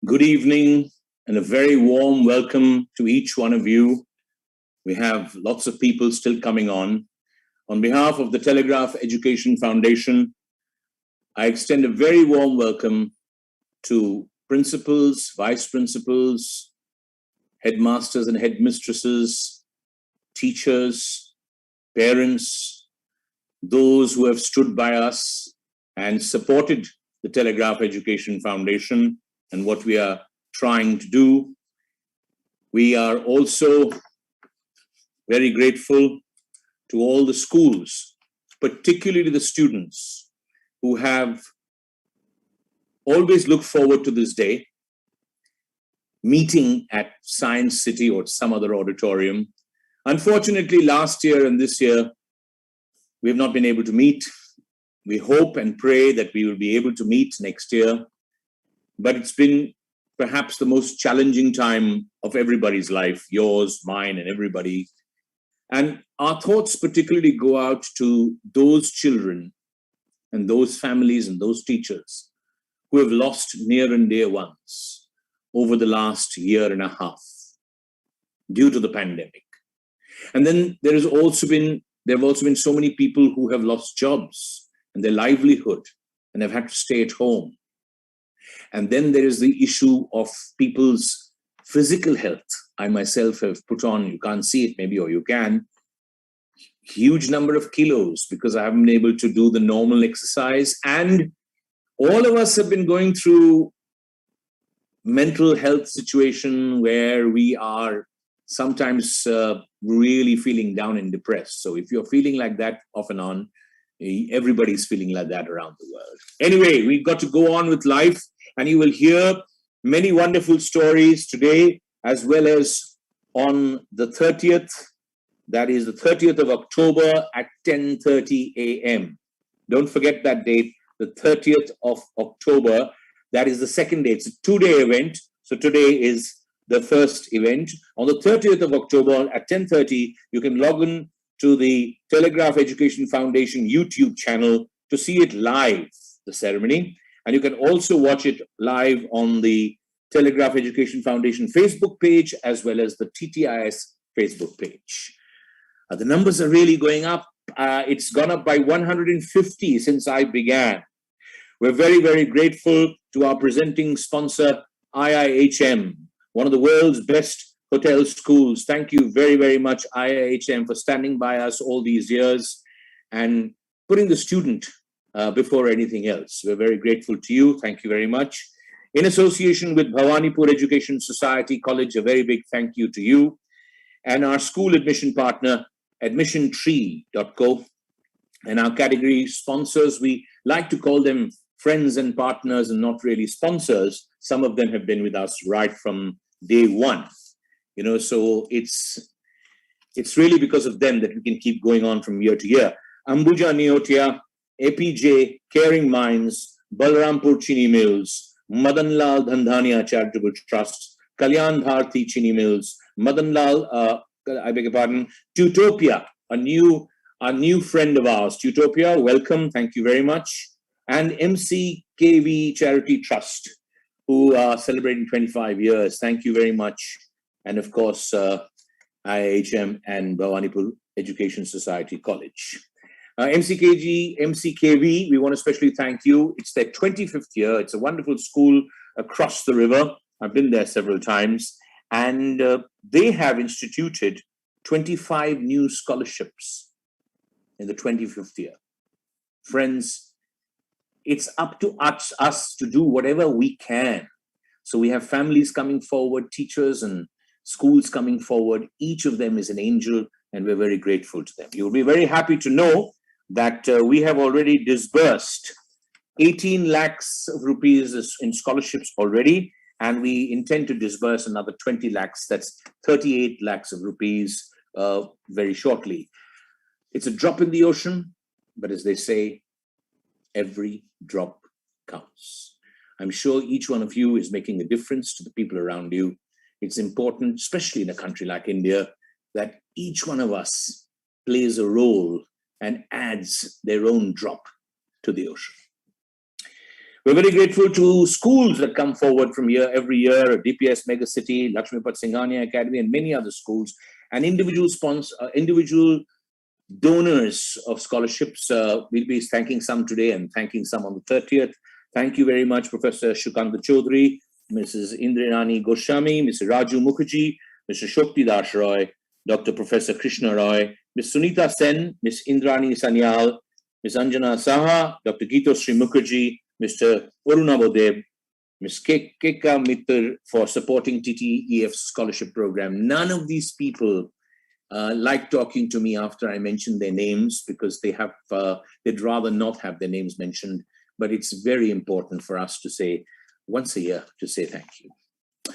Good evening and a very warm welcome to each one of you. We have lots of people still coming on. On behalf of the Telegraph Education Foundation, I extend a very warm welcome to principals, vice principals, headmasters and headmistresses, teachers, parents, those who have stood by us and supported the Telegraph Education Foundation and what we are trying to do. We are also very grateful to all the schools, particularly the students who have always looked forward to this day, meeting at Science City or some other auditorium. Unfortunately, last year and this year, we have not been able to meet. We hope and pray that we will be able to meet next year. But it's been perhaps the most challenging time of everybody's life, yours, mine, and everybody. And our thoughts particularly go out to those children and those families and those teachers who have lost near and dear ones over the last year and a half due to the pandemic. And then there have also been so many people who have lost jobs and their livelihood and have had to stay at home. And then there is the issue of people's physical health. I myself have put on, you can't see it maybe, or you can, huge number of kilos because I haven't been able to do the normal exercise. And all of us have been going through mental health situation where we are sometimes really feeling down and depressed. So if you're feeling like that off and on, everybody's feeling like that around the world. Anyway, we've got to go on with life, and you will hear many wonderful stories today, as well as on the 30th. That is the 30th of October at 10:30 a.m. Don't forget that date, the 30th of October. That is the second day. It's a two-day event. So today is the first event. On the 30th of October at 10:30, you can log in to the Telegraph Education Foundation YouTube channel to see it live, the ceremony. And you can also watch it live on the Telegraph Education Foundation Facebook page, as well as the TTIS Facebook page. The numbers are really going up. It's gone up by 150 since I began. We're very, very grateful to our presenting sponsor, IIHM, one of the world's best hotel schools. Thank you very, very much, IIHM, for standing by us all these years and putting the student before anything else. We're very grateful to you. Thank you very much. In association with Bhawanipur Education Society College, a very big thank you to you. And our school admission partner, admissiontree.co. And our category sponsors, we like to call them friends and partners and not really sponsors. Some of them have been with us right from day one. So it's really because of them that we can keep going on from year to year. Ambuja Neotia, APJ, Caring Minds, Balrampur Chini Mills, Madan Lal Dhandhania Charitable Trust, Kalyan Bharti Chini Mills, Madan Lal, I beg your pardon, Tutopia, a new friend of ours. Tutopia, welcome, thank you very much. And MCKV Charity Trust, who are celebrating 25 years. Thank you very much. And of course, IIHM and Bhawanipur Education Society College. MCKV, we want to especially thank you. It's their 25th year. It's a wonderful school across the river. I've been there several times. And they have instituted 25 new scholarships in the 25th year. Friends, it's up to us to do whatever we can. So we have families coming forward, teachers and schools coming forward. Each of them is an angel, and we're very grateful to them. You'll be very happy to know that we have already disbursed 18 lakhs of rupees in scholarships already, and we intend to disburse another 20 lakhs, that's 38 lakhs of rupees very shortly. It's a drop in the ocean, but as they say, every drop counts. I'm sure each one of you is making a difference to the people around you. It's important, especially in a country like India, that each one of us plays a role and adds their own drop to the ocean. We're very grateful to schools that come forward from here every year, DPS Megacity, Lakshmipat Singhania Academy, and many other schools, and individual donors of scholarships. We'll be thanking some today and thanking some on the 30th. Thank you very much, Professor Shukanta Chaudhary, Mrs. Indranani Goswami, Mr. Raju Mukherjee, Mr. Shokti Das Roy, Dr. Professor Krishna Roy, Ms. Sunita Sen, Ms. Indrani Sanyal, Ms. Anjana Saha, Dr. Geeto Sri Mukherjee, Mr. Varuna Bodeb, Ms. Keka Mitr for supporting TTEF's scholarship program. None of these people like talking to me after I mention their names because they'd rather not have their names mentioned. But it's very important for us to say once a year to say thank you.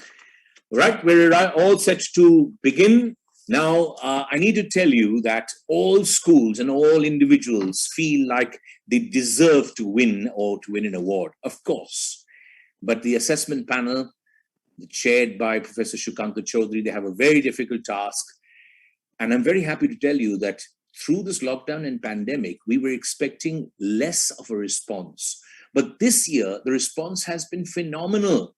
Right, we're all set to begin. Now, I need to tell you that all schools and all individuals feel like they deserve to win or to win an award, of course. But the assessment panel, chaired by Professor Shukanta Chaudhary, they have a very difficult task. And I'm very happy to tell you that through this lockdown and pandemic, we were expecting less of a response. But this year, the response has been phenomenal.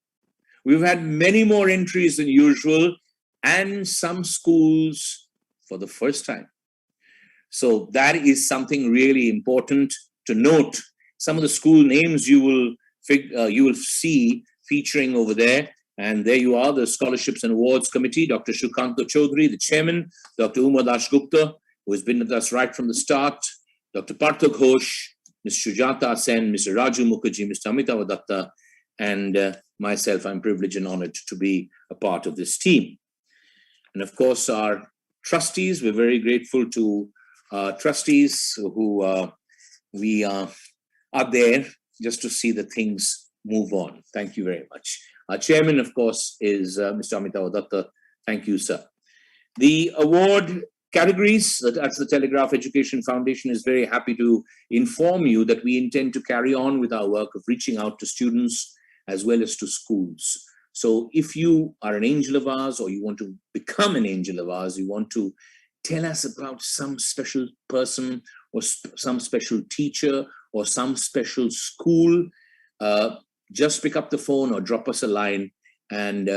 We've had many more entries than usual, and some schools for the first time. So that is something really important to note. Some of the school names you will see featuring over there. And there you are, the Scholarships and Awards Committee, Dr. Shukanta Chaudhary, the chairman, Dr. Uma Das Gupta, who has been with us right from the start, Dr. Partha Ghosh, Ms. Shujata Sen, Mr. Raju Mukherjee, Mr. Amitav Datta, and myself. I'm privileged and honored to be a part of this team. And of course, our trustees, we're very grateful to trustees who we are there just to see the things move on. Thank you very much. Our chairman, of course, is Mr. Amitav Datta. Thank you, sir. The award categories, that's the Telegraph Education Foundation, is very happy to inform you that we intend to carry on with our work of reaching out to students as well as to schools. So if you are an angel of ours or you want to become an angel of ours, you want to tell us about some special person or some special teacher or some special school, just pick up the phone or drop us a line and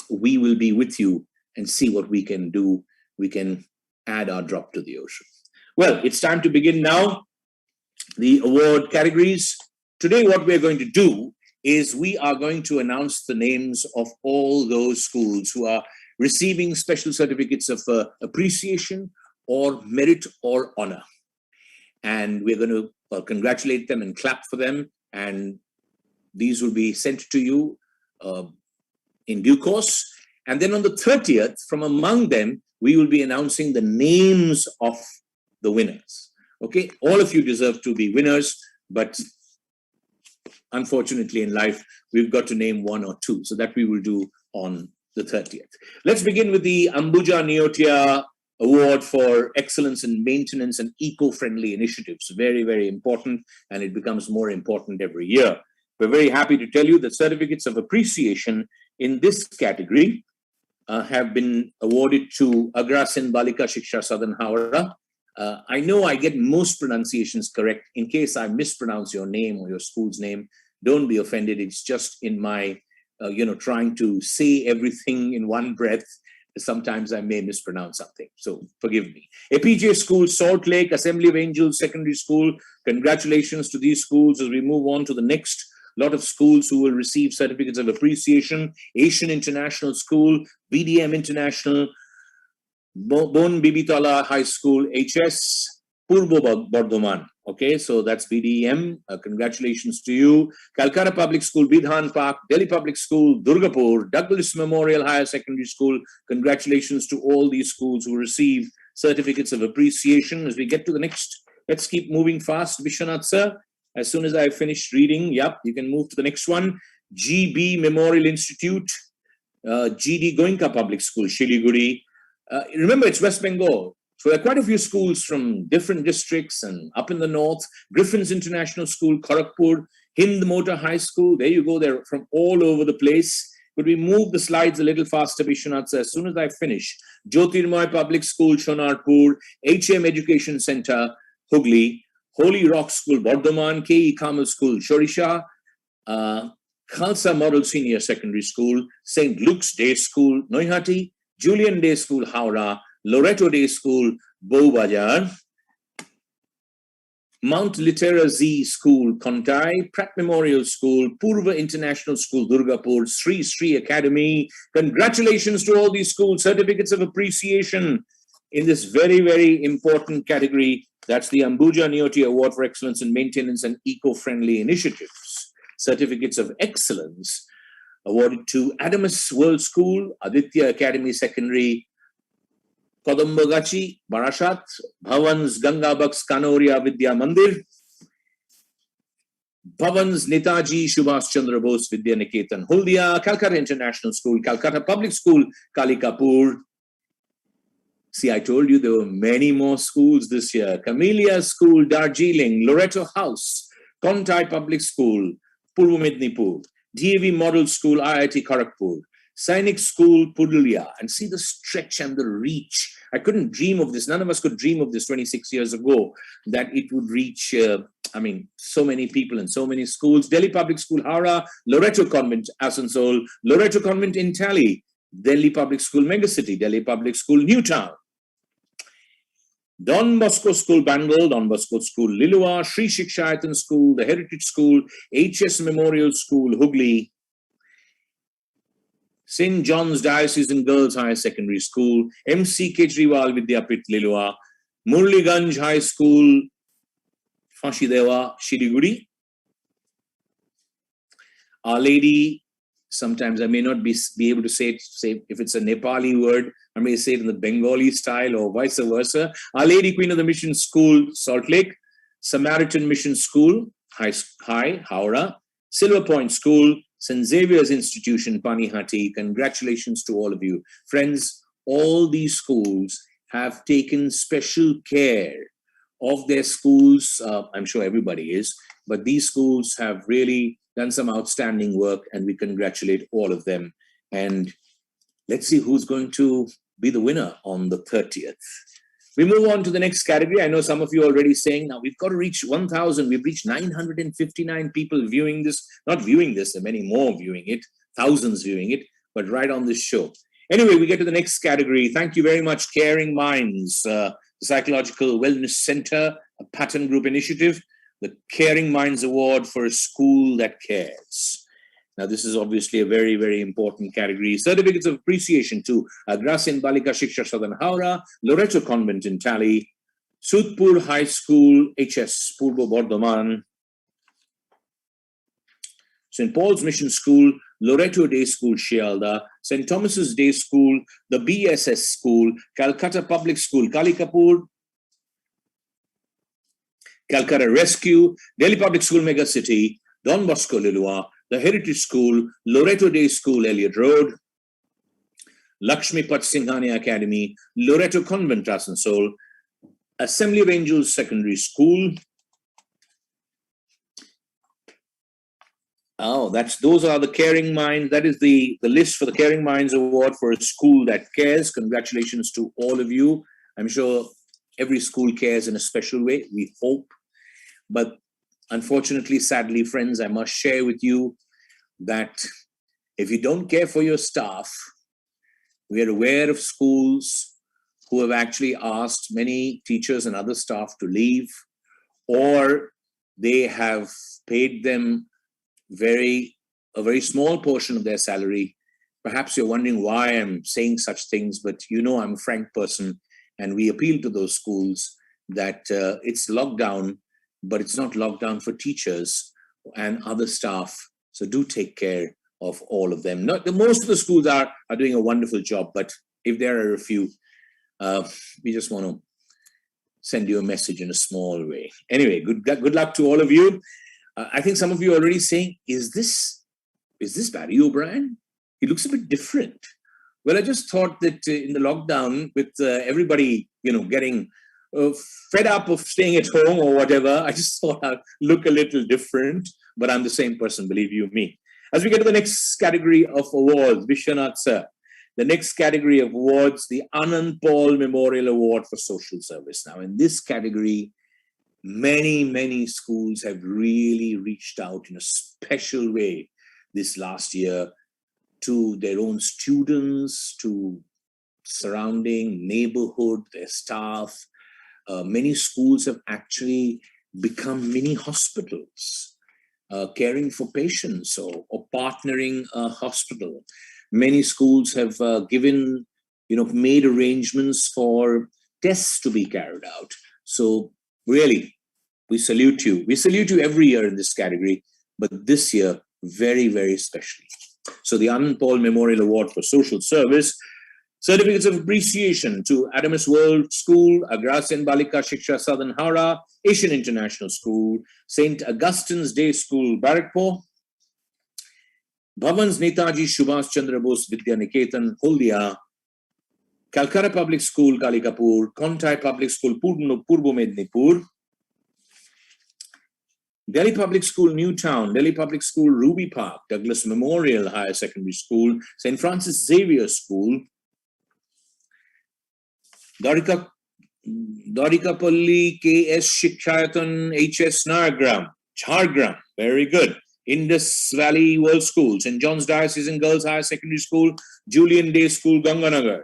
we will be with you and see what we can do. We can add our drop to the ocean. Well, it's time to begin now. The award categories. Today, what we're going to do is we are going to announce the names of all those schools who are receiving special certificates of appreciation or merit or honor. And we're going to congratulate them and clap for them. And these will be sent to you in due course. And then on the 30th, from among them, we will be announcing the names of the winners. Okay, all of you deserve to be winners, but unfortunately in life, we've got to name one or two. So that we will do on the 30th. Let's begin with the Ambuja Neotia Award for Excellence in Maintenance and Eco-Friendly Initiatives. Very, very important, and it becomes more important every year. We're very happy to tell you that certificates of appreciation in this category have been awarded to Agra Sindh Balika Shiksha Southern Howrah. I know I get most pronunciations correct. In case I mispronounce your name or your school's name, don't be offended. It's just in my, trying to say everything in one breath. Sometimes I may mispronounce something, so forgive me. APJ School, Salt Lake, Assembly of Angels Secondary School. Congratulations to these schools as we move on to the next lot of schools who will receive certificates of appreciation. Asian International School, BDM International, Bon Bibitala High School, HS, Purbo Bardhaman. Okay, so that's BDM. Congratulations to you. Calcutta Public School, Bidhan Park, Delhi Public School, Durgapur, Douglas Memorial Higher Secondary School. Congratulations to all these schools who receive certificates of appreciation. As we get to the next, let's keep moving fast. Vishwanath sir, as soon as I finish reading, yep, you can move to the next one. GB Memorial Institute, GD Goenka Public School, Shiliguri. Remember, it's West Bengal. So there are quite a few schools from different districts and up in the north. Griffin's International School, Kharagpur, Hind Motor High School. There you go. They're from all over the place. Could we move the slides a little faster, Vishwanath? As soon as I finish. Jyotirmoy Public School, Shonarpur, HM Education Center, Hooghly, Holy Rock School, Bardhaman, K.E. Kamal School, Shorisha, Khalsa Model Senior Secondary School, St. Luke's Day School, Noihati, Julian Day School, Howrah, Loreto Day School, Bowbajar, Mount Litera Z School, Kontai, Pratt Memorial School, Purva International School, Durgapur, Sri Sri Academy. Congratulations to all these schools, certificates of appreciation in this very, very important category. That's the Ambuja Neoti Award for Excellence in Maintenance and Eco-Friendly Initiatives. Certificates of Excellence awarded to Adamus World School, Aditya Academy Secondary, Kodambagachi, Barashat, Bhavans Gangabaks Kanoria Vidya Mandir, Bhavans Netaji Subhash Chandra Bose Vidya Niketan Huldia, Calcutta International School, Calcutta Public School, Kalikapur. See, I told you there were many more schools this year. Camellia School, Darjeeling, Loreto House, Kontai Public School, Purva Mednipur, DAV Model School, IIT Kharagpur, Sainik School, Purulia. And see the stretch and the reach. I couldn't dream of this. None of us could dream of this 26 years ago, that it would reach, so many people and so many schools. Delhi Public School, Howrah, Loreto Convent, Asansol, Loreto Convent in Tally, Delhi Public School, Megacity, Delhi Public School, Newtown, Don Bosco School, Bangalore, Don Bosco School, Lilua, Sri Shikshayatan School, the Heritage School, HS Memorial School, Hooghly, St. John's Diocesan Girls Higher Secondary School, MC Kejriwal Vidyapit, Lilua, Murliganj High School, Fashidewa, Shiliguri, Our Lady. Sometimes I may not be able to say if it's a Nepali word, I may say it in the Bengali style or vice versa. Our Lady Queen of the Mission School, Salt Lake, Samaritan Mission School, High, Howrah, Silver Point School, St. Xavier's Institution, Panihati. Congratulations to all of you. Friends, all these schools have taken special care of their schools. I'm sure everybody is, but these schools have really done some outstanding work, and we congratulate all of them. And let's see who's going to be the winner on the 30th. We move on to the next category. I know some of you are already saying, now we've got to reach 1,000. We've reached 959 people viewing this. Not viewing this, there are many more viewing it, thousands viewing it, but right on this show. Anyway, we get to the next category. Thank you very much, Caring Minds, the Psychological Wellness Center, a Pattern Group initiative, the Caring Minds Award for a School That Cares. Now, this is obviously a very, very important category. Certificates of appreciation to Agrasin Balika Shiksha Southern Howrah, Loreto Convent in Tally, Sudpur High School, HS Purbo Bardhaman, St. Paul's Mission School, Loreto Day School, Shialda, St. Thomas's Day School, the BSS School, Calcutta Public School, Kalikapur, Calcutta Rescue, Delhi Public School, Megacity, Don Bosco, Lilua, the Heritage School, Loreto Day School, Elliott Road, Lakshmi Pat Singhania Academy, Loreto Convent, Asansol, Assembly of Angels Secondary School. Oh, those are the Caring Minds. That is the list for the Caring Minds Award for a School That Cares. Congratulations to all of you. I'm sure every school cares in a special way, we hope. But unfortunately, sadly, friends, I must share with you that if you don't care for your staff, we are aware of schools who have actually asked many teachers and other staff to leave, or they have paid them a very small portion of their salary. Perhaps you're wondering why I'm saying such things, but you know I'm a frank person, and we appeal to those schools that it's lockdown, but it's not lockdown for teachers and other staff. So do take care of all of them. Most of the schools are doing a wonderful job, but if there are a few, we just want to send you a message in a small way. Anyway, good luck to all of you. I think some of you are already saying, is this Barry O'Brien? He looks a bit different. Well, I just thought that in the lockdown, with everybody, getting fed up of staying at home or whatever, I just thought I'd look a little different, but I'm the same person, believe you me. As we get to the next category of awards, Vishwanath sir, the next category of awards, the Anand Paul Memorial Award for Social Service. Now, in this category, Many schools have really reached out in a special way this last year to their own students, to surrounding neighborhood, their staff. Many schools have actually become mini hospitals, caring for patients or partnering a hospital. Many schools have made arrangements for tests to be carried out. So really, we salute you. We salute you every year in this category, but this year, very specially. So the Anand Paul Memorial Award for Social Service, certificates of appreciation to Adamus World School, Agrasian Balika Shiksha Southern Howrah, Asian International School, St. Augustine's Day School, Barrackpore, Bhavan's Netaji Subhash Chandra Bose Vidya Niketan, Huldia, Calcutta Public School, Kalikapur, Kontai Public School, Purbo Mednipur, Delhi Public School, Newtown, Delhi Public School, Ruby Park, Douglas Memorial Higher Secondary School, St. Francis Xavier School, Darikapalli KS Shikshayatan HS Jhargram, very good. Indus Valley World School, St. John's Diocesan Girls Higher Secondary School, Julian Day School, Ganganagar,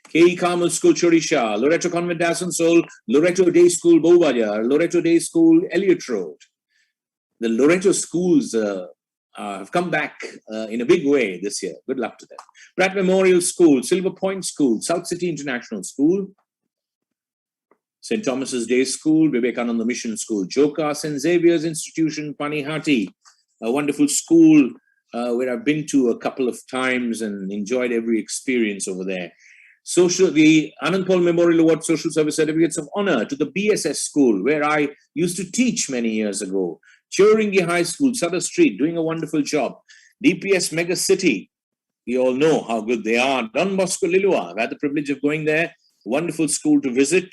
K.E. Carmel School, Chorisha, Loreto Convent Asansol, Loreto Day School, Bowbajar, Loreto Day School, Elliott Road. The Loreto schools have come back in a big way this year. Good luck to them. Pratt Memorial School, Silver Point School, South City International School, St. Thomas's Day School, Vivekananda Mission School, Joka, St. Xavier's Institution, Panihati, a wonderful school where I've been to a couple of times and enjoyed every experience over there. The Anand Paul Memorial Award Social Service Certificates of Honor to the BSS School, where I used to teach many years ago. Churingi High School, Sutter Street, doing a wonderful job. DPS Mega City, we all know how good they are. Don Bosco Lilua, I've had the privilege of going there. Wonderful school to visit.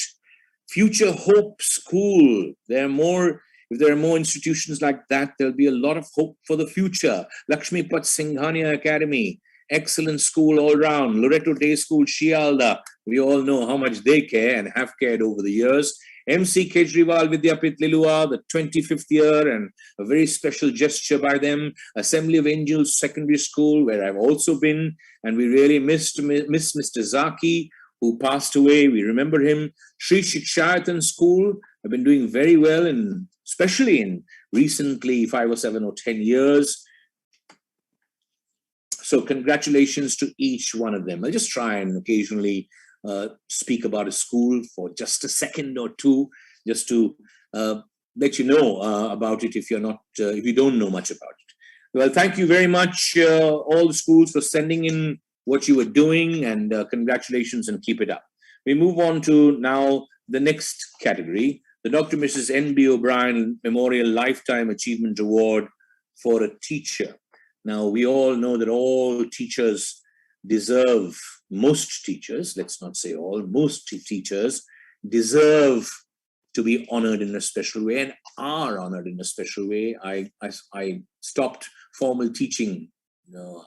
Future Hope School, if there are more institutions like that, there'll be a lot of hope for the future. Lakshmi Pat Singhania Academy, excellent school all round. Loreto Day School, Shialda, we all know how much they care and have cared over the years. MC Kejriwal Vidyapit Lilua, the 25th year, and a very special gesture by them. Assembly of Angels Secondary School, where I've also been, and we really miss Mr. Zaki, who passed away. We remember him. Sri Shikshayatan School have been doing very well, and especially in recently 5 or 7 or 10 years. So congratulations to each one of them. I'll just try and occasionally speak about a school for just a second or two, just to let you know about it if you don't know much about it. Well, thank you very much, all the schools, for sending in what you were doing, and congratulations, and keep it up. We move on to now the next category, the Dr. Mrs. N.B. O'Brien Memorial Lifetime Achievement Award for a teacher. Now, we all know that all teachers deserve, most teachers, let's not say all, most teachers deserve to be honored in a special way and are honored in a special way. I stopped formal teaching,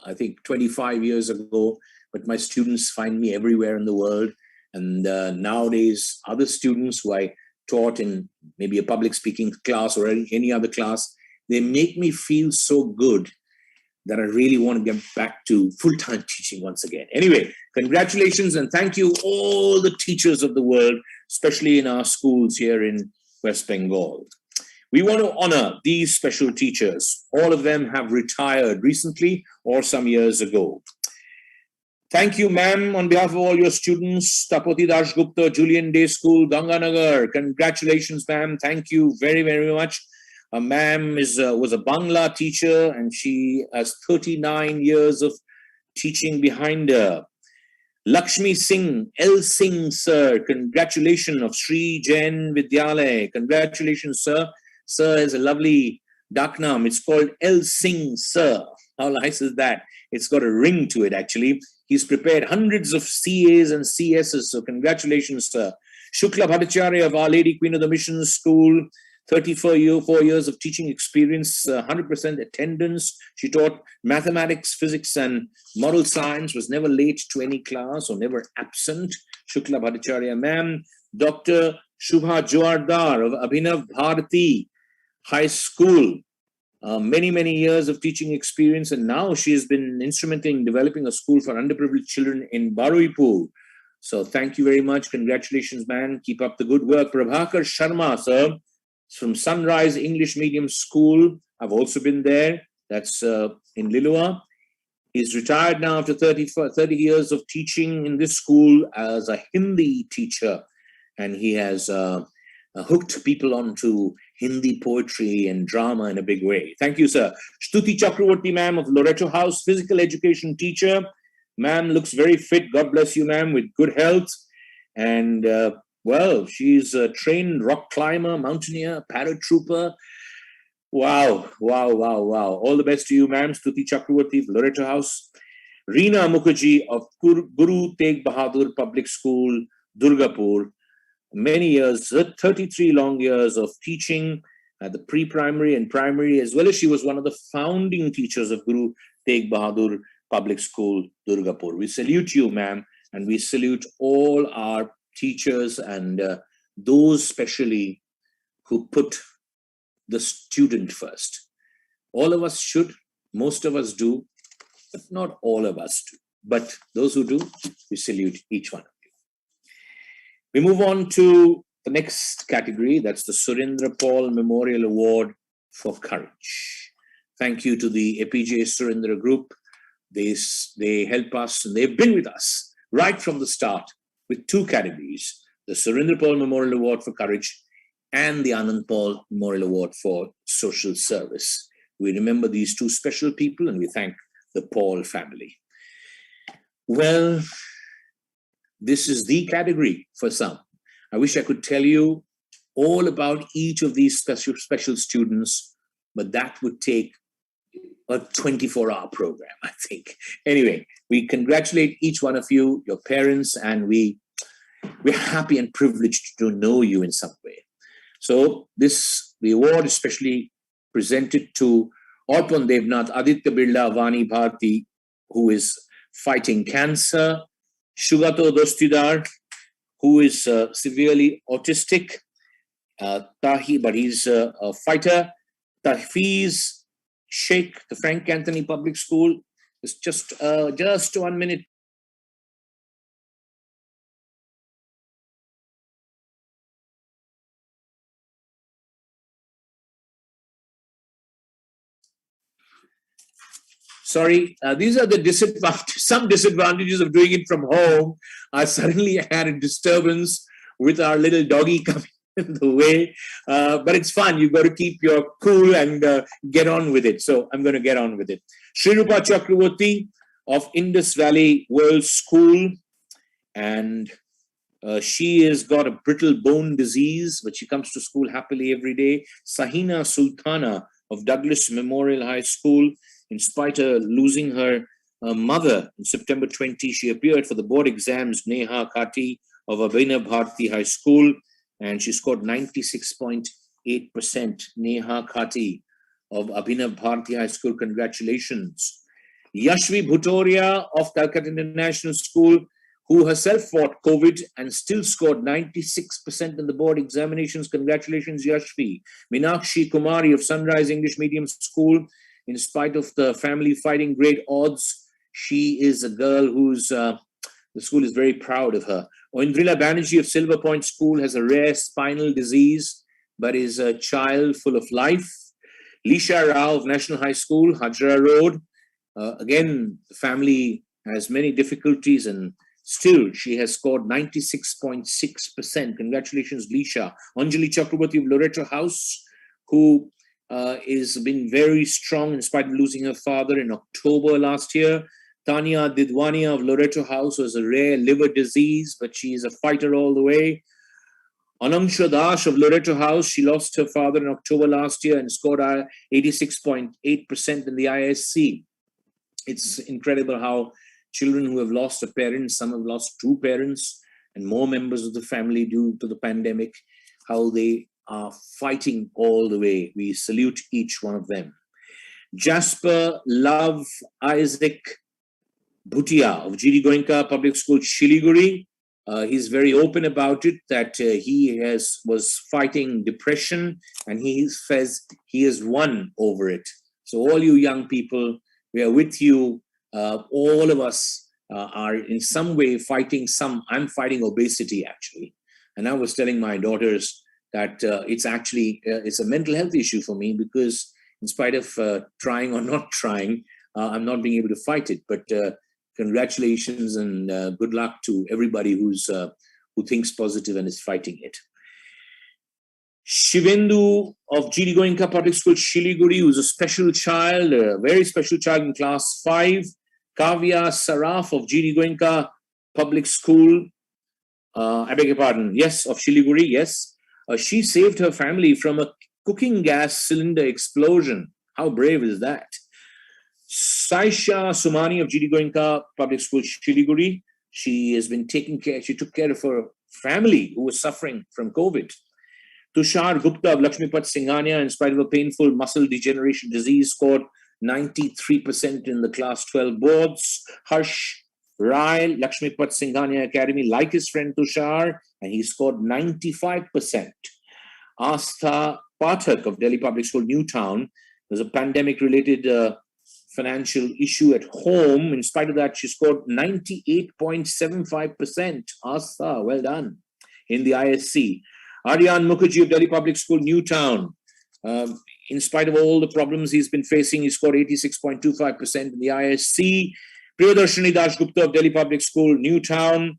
I think 25 years ago, but my students find me everywhere in the world. And nowadays, other students who I taught in maybe a public speaking class or any other class, they make me feel so good that I really want to get back to full-time teaching once again. Anyway, congratulations and thank you all the teachers of the world, especially in our schools here in West Bengal. We want to honor these special teachers. All of them have retired recently or some years ago. Thank you, ma'am, on behalf of all your students, Tapoti Dash Gupta, Julian Day School, Ganganagar. Congratulations, ma'am. Thank you very much. Ma'am was a Bangla teacher, and she has 39 years of teaching behind her. Lakshmi Singh, L. Singh, sir, congratulations, of Sri Jain Vidyalaya. Congratulations, sir. Sir has a lovely daknam. It's called L. Singh, sir. How nice is that? It's got a ring to it, actually. He's prepared hundreds of CAs and CSs, so congratulations, sir. Shukla Bhattacharya of Our Lady Queen of the Mission School, 34 years of teaching experience, 100% attendance. She taught mathematics, physics, and moral science, was never late to any class or never absent. Shukla Bhattacharya, ma'am. Dr. Shubha Joardar of Abhinav Bharati High School. Many years of teaching experience, and now she has been instrumental in developing a school for underprivileged children in Baruipur. So thank you very much. Congratulations, man. Keep up the good work. Prabhakar Sharma, sir, from Sunrise English Medium School. I've also been there. That's in Lilua. He's retired now after 30 years of teaching in this school as a Hindi teacher. And he has hooked people onto Hindi poetry and drama in a big way. Thank you, sir. Shtuti Chakravarti, ma'am, of Loreto House, physical education teacher. Ma'am looks very fit. God bless you, ma'am, with good health. And, well, she's a trained rock climber, mountaineer, paratrooper. Wow. All the best to you, ma'am. Shtuti Chakravarti of Loreto House. Reena Mukherjee of Guru Tegh Bahadur Public School, Durgapur. Many years, 33 long years of teaching at the pre-primary and primary, as well as she was one of the founding teachers of Guru Tegh Bahadur Public School, Durgapur. We salute you, ma'am, and we salute all our teachers and those especially who put the student first. All of us should, most of us do, but not all of us do. But those who do, we salute each one. We move on to the next category. That's the Surendra Paul Memorial Award for Courage. Thank you to the APJ Surendra Group. They help us and they've been with us right from the start with two categories, the Surendra Paul Memorial Award for Courage and the Anand Paul Memorial Award for Social Service. We remember these two special people and we thank the Paul family. Well, this is the category for some. I wish I could tell you all about each of these special students, but that would take a 24-hour program, I think. Anyway, we congratulate each one of you, your parents, and we're happy and privileged to know you in some way. So the award is specially presented to Orpan Devnath, Aditya Birla, Vani Bharti, who is fighting cancer, Shugato Dostidar, who is severely autistic, but he's a fighter. Tahfiz Sheikh, the Frank Anthony Public School, is just 1 minute. Sorry, these are some disadvantages of doing it from home. I suddenly had a disturbance with our little doggy coming in the way, but it's fun. You've got to keep your cool and get on with it. So I'm going to get on with it. Shrirupa Chakravarti of Indus Valley World School, and she has got a brittle bone disease, but she comes to school happily every day. Sahina Sultana of Douglas Memorial High School. In spite of losing her mother in September 20, she appeared for the board exams. Neha Kati of Abhinav Bharati High School, and she scored 96.8%. Neha Kati of Abhinav Bharati High School, congratulations. Yashvi Bhutoria of Calcutta International School, who herself fought COVID and still scored 96% in the board examinations. Congratulations, Yashvi. Meenakshi Kumari of Sunrise English Medium School, in spite of the family fighting great odds, she is a girl who's, the school is very proud of her. Oindrila Banerjee of Silver Point School has a rare spinal disease, but is a child full of life. Lisha Rao of National High School, Hajra Road. Again, the family has many difficulties and still she has scored 96.6%. Congratulations, Lisha. Anjali Chakrabarti of Loreto House, who is been very strong in spite of losing her father in October last year. Tanya Didwania of Loreto House has a rare liver disease, but she is a fighter all the way. Anangsha Dash of Loreto House, she lost her father in October last year and scored 86.8% in the ISC. It's incredible how children who have lost a parent, some have lost two parents and more members of the family due to the pandemic, how they are fighting all the way. We salute each one of them. Jasper Love Isaac Bhutia of GD Goenka Public School, Shiliguri. He's very open about it, that he was fighting depression, and he says he has won over it. So all you young people, we are with you. All of us are in some way fighting I'm fighting obesity, actually. And I was telling my daughters that it's a mental health issue for me, because in spite of trying or not trying, I'm not being able to fight it. But congratulations and good luck to everybody who thinks positive and is fighting it. Shivendu of GD Goenka Public School, Shiliguri, who's a special child, a very special child in class 5. Kavya Saraf of GD Goenka Public School, I beg your pardon, yes, of Shiliguri, yes. She saved her family from a cooking gas cylinder explosion. How brave is that? Saisha Sumani of GD Goenka Public School, Shiliguri. She took care of her family who was suffering from COVID. Tushar Gupta of Lakshmipat Singhania, in spite of a painful muscle degeneration disease, scored 93% in the class 12 boards. Harsh Rai, Lakshmipat Singhania Academy, like his friend Tushar, and he scored 95%. Astha Pathak of Delhi Public School, Newtown. There's a pandemic-related financial issue at home. In spite of that, she scored 98.75%. Astha, well done, in the ISC. Aryan Mukherjee of Delhi Public School, Newtown. In spite of all the problems he's been facing, he scored 86.25% in the ISC. Priyadarshini Dasgupta of Delhi Public School, Newtown.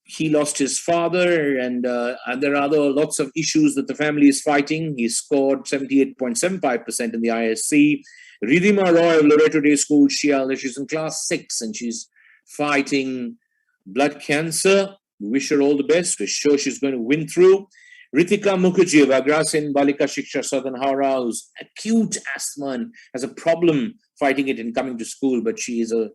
He lost his father, and there are lots of issues that the family is fighting. He scored 78.75% in the ISC. Ridhima Roy of Loreto Day School, Shialda, she's in class 6, and she's fighting blood cancer. We wish her all the best. We're sure she's going to win through. Ritika Mukherjee of Agrasin Balika Shiksha Southern Howrah, who's acute asthma and has a problem fighting it and coming to school, but she is a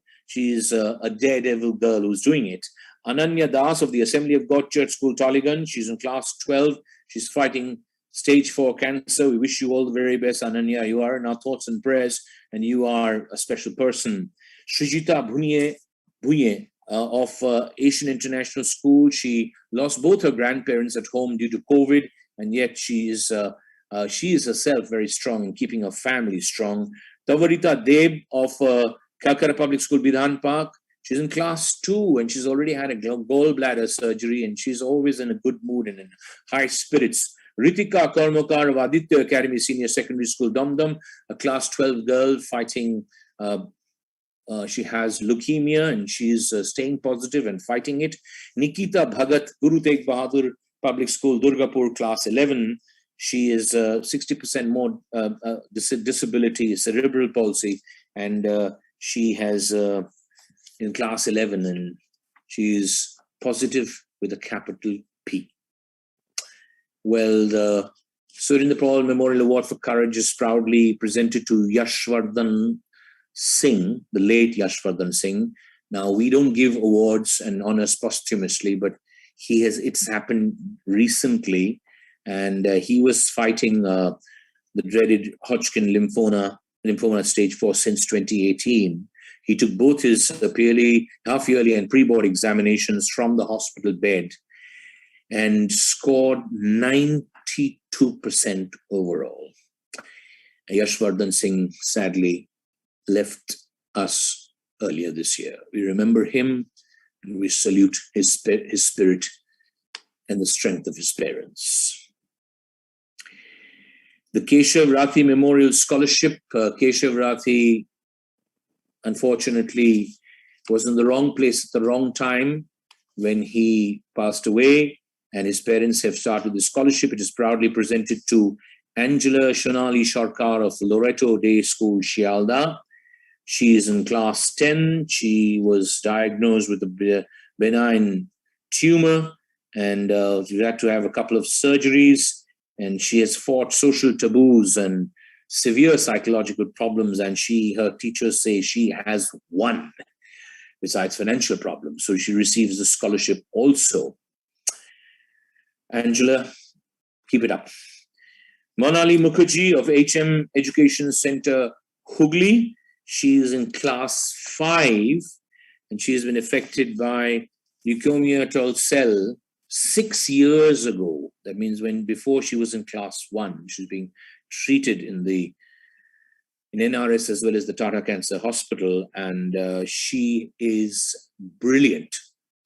daredevil girl who's doing it. Ananya Das of the Assembly of God Church School, Taligan, she's in class 12. She's fighting stage 4 cancer. We wish you all the very best, Ananya. You are in our thoughts and prayers, and you are a special person. Srijita Bhuye of Asian International School. She lost both her grandparents at home due to COVID, and yet she is herself very strong in keeping her family strong. Tavarita Deb of Calcutta Public School, Bidhan Park. She's in class 2, and she's already had a gallbladder surgery, and she's always in a good mood and in high spirits. Ritika Karmakar of Aditya Academy Senior Secondary School, Dum, a class 12 girl fighting she has leukemia, and she's staying positive and fighting it. Nikita Bhagat, Guru Tegh Bahadur Public School, Durgapur, class 11. She is 60% more disability, cerebral palsy, and she has in class 11, and she is positive with a capital P. Well, the Surendra Paul Memorial Award for Courage is proudly presented to Yashvardhan Singh, the late Yashvardhan Singh. Now, we don't give awards and honors posthumously, but it's happened recently, and he was fighting the dreaded Hodgkin lymphoma stage 4 since 2018. He took both his half-yearly and pre-board examinations from the hospital bed and scored 92% overall. Yashvardhan Singh sadly left us earlier this year. We remember him, and we salute his spirit and the strength of his parents. The Keshav Rathi Memorial Scholarship. Keshav Rathi, unfortunately, was in the wrong place at the wrong time when he passed away, and his parents have started the scholarship. It is proudly presented to Angela Shonali Sharkar of Loreto Day School, Shialda. She is in class 10. She was diagnosed with a benign tumor, and she had to have a couple of surgeries, and she has fought social taboos and severe psychological problems, and her teachers say she has won, besides financial problems. So she receives the scholarship also. Angela, keep it up. Monali Mukherjee of HM Education Center, Hooghly. She is in class 5, and she has been affected by leukemia tall cell 6 years ago. That means before she was in class 1, she was being treated in NRS as well as the Tata Cancer Hospital, and she is brilliant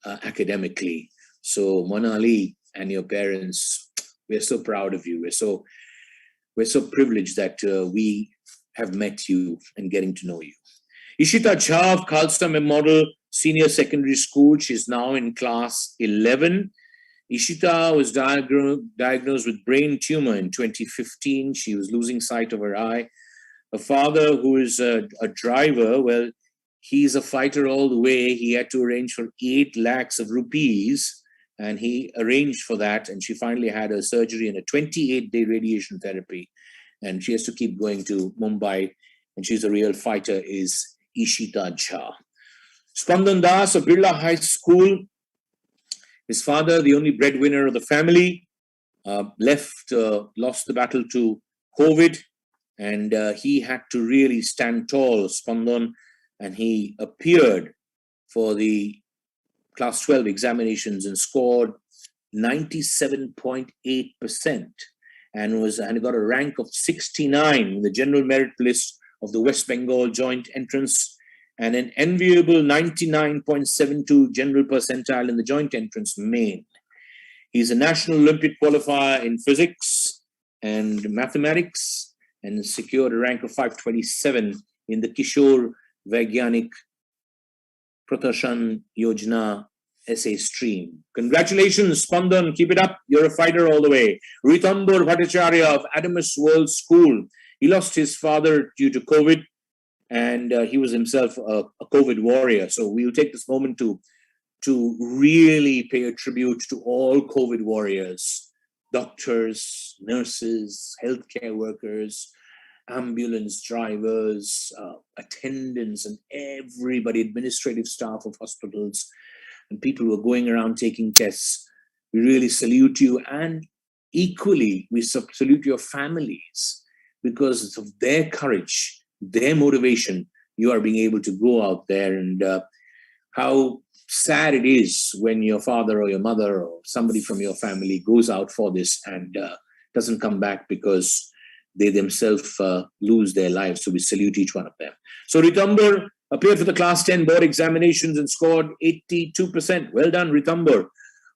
academically. So Monali and your parents, we're so proud of you. We're so privileged that we have met you and getting to know you. Ishita Jha of Khalsa Memorial Senior Secondary School. She's now in class 11. Ishita was diagnosed with brain tumor in 2015. She was losing sight of her eye. Her father, who is a driver, well, he's a fighter all the way. He had to arrange for 8 lakhs of rupees, and he arranged for that. And she finally had her surgery and a 28-day radiation therapy. And she has to keep going to Mumbai. And she's a real fighter, is Ishita Jha. Spandan Das of Birla High School. His father, the only breadwinner of the family, lost the battle to COVID. And he had to really stand tall, Spandan, and he appeared for the class 12 examinations and scored 97.8% and got a rank of 69 in the general merit list of the West Bengal joint entrance and an enviable 99.72 general percentile in the joint entrance main. He's a National Olympic qualifier in physics and mathematics, and secured a rank of 527 in the Kishore Vaigyanik Pratashan Yojana essay stream. Congratulations, Spandan. Keep it up. You're a fighter all the way. Ritambur Bhattacharya of Adamus World School. He lost his father due to COVID, and he was himself a COVID warrior. So we'll take this moment to really pay a tribute to all COVID warriors. Doctors, nurses, healthcare workers, ambulance drivers, attendants, and everybody, administrative staff of hospitals, and people who are going around taking tests. We really salute you, and equally, we salute your families, because of their courage, their motivation, you are being able to go out there, and how sad it is when your father or your mother or somebody from your family goes out for this and doesn't come back because they themselves lose their lives. So we salute each one of them. So Ritambur appeared for the class 10 board examinations and scored 82%. Well done, Ritambur.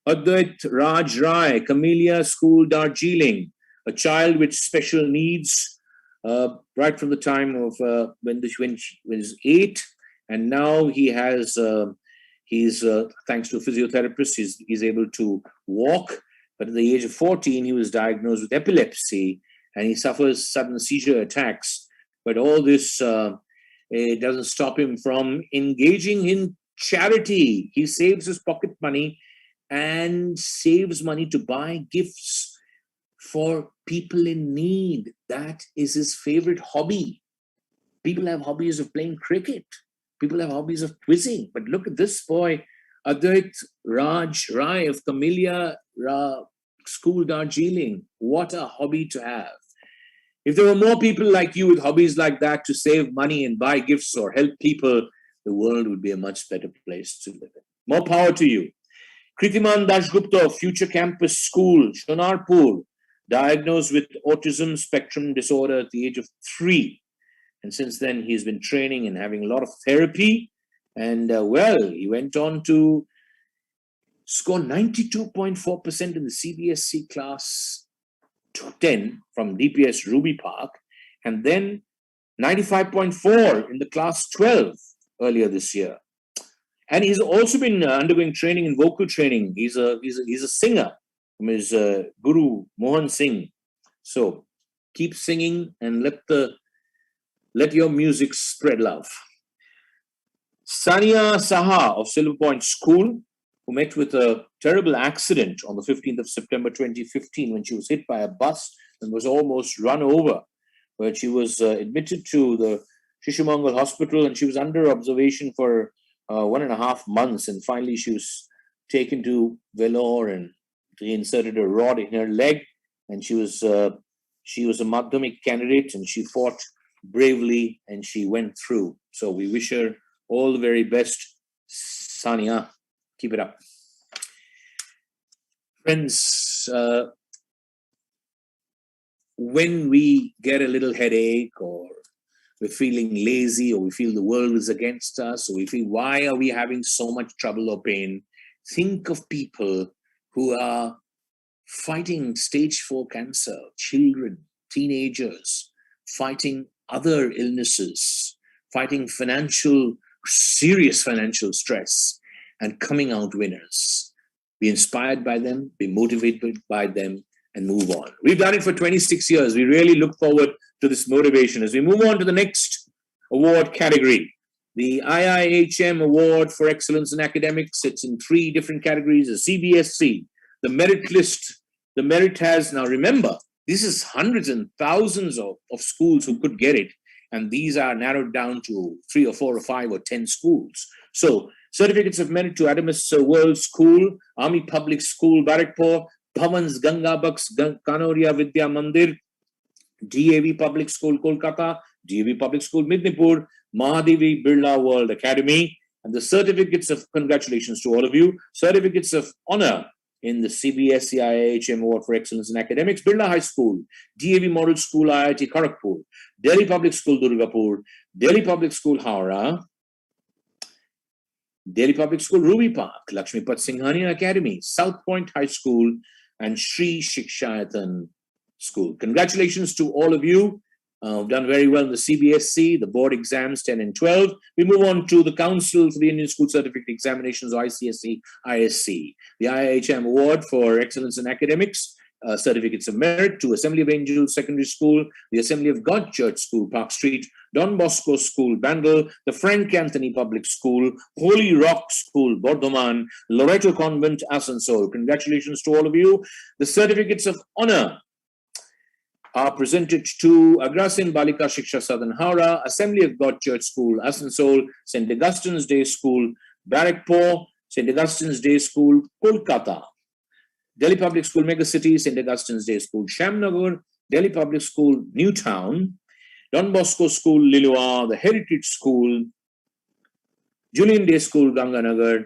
Advait Raj Rai, Camellia School, Darjeeling, a child with special needs right from the time of when he was 8, and now he has he's thanks to a physiotherapist, he's able to walk. But at the age of 14, he was diagnosed with epilepsy, and he suffers sudden seizure attacks. But all this it doesn't stop him from engaging in charity. He saves his pocket money and saves money to buy gifts for people in need. That is his favorite hobby. People have hobbies of playing cricket. People have hobbies of quizzing. But look at this boy, Advait Raj Rai of Camellia School, Darjeeling. What a hobby to have. If there were more people like you with hobbies like that to save money and buy gifts or help people, the world would be a much better place to live in. More power to you. Kritiman Dashgupta of Future Campus School, Shonarpur, diagnosed with autism spectrum disorder at the age of 3. And since then, he's been training and having a lot of therapy. And he went on to score 92.4% in the CBSE class 10 from DPS Ruby Park, and then 95.4 in the class 12 earlier this year. And he's also been undergoing training in vocal training. He's a singer from his guru Mohan Singh. So keep singing and let your music spread love. Sania Saha of Silver Point School, who met with a terrible accident on the 15th of September 2015 when she was hit by a bus and was almost run over, where she was admitted to the Shishumangal Hospital, and she was under observation for 1.5 months, and finally she was taken to Vellore and they inserted a rod in her leg, and she was a Madhyamik candidate, and she fought bravely and she went through. So we wish her all the very best. Sania, keep it up. Friends, when we get a little headache, or we're feeling lazy, or we feel the world is against us, or we feel, why are we having so much trouble or pain? Think of people who are fighting stage 4 cancer, children, teenagers, fighting other illnesses, fighting serious financial stress, and coming out winners. Be inspired by them, be motivated by them, and move on. We've done it for 26 years. We really look forward to this motivation. As we move on to the next award category, the IIHM Award for Excellence in Academics. It's in 3 different categories. The CBSC, the merit list. The merit has, now remember, this is hundreds and thousands of schools who could get it. And these are narrowed down to 3 or 4 or 5 or 10 schools. So, certificates of merit to Adamus World School, Army Public School, Barrackpore, Bhavans Ganga Bucks, Kanoria Vidya Mandir, DAV Public School, Kolkata, DAV Public School, Midnipur, Mahadevi Birla World Academy, and the certificates of congratulations to all of you. Certificates of honor in the CBSE IIHM Award for Excellence in Academics, Birla High School, DAV Model School, IIT Kharagpur, Delhi Public School, Durgapur, Delhi Public School, Howrah, Delhi Public School, Ruby Park, Lakshmipat Singhania Academy, South Point High School, and Sri Shikshayatan School. Congratulations to all of you who've done very well in the CBSC, the board exams 10 and 12. We move on to the Council for the Indian School Certificate Examinations, or ICSE, ISC. The IIHM Award for Excellence in Academics, certificates of merit to Assembly of Angels Secondary School, the Assembly of God Church School, Park Street, Don Bosco School, Bandel, the Frank Anthony Public School, Holy Rock School, Bardhaman, Loreto Convent, Asansol. Congratulations to all of you. The certificates of honor are presented to Agrasin Balika Shiksha Southern Howrah, Assembly of God Church School, Asansol, St. Augustine's Day School, Barrackpore, St. Augustine's Day School, Kolkata, Delhi Public School, Megacity, St. Augustine's Day School, Shamnagar, Delhi Public School, Newtown, Don Bosco School, Lilua, the Heritage School, Julian Day School, Ganganagar,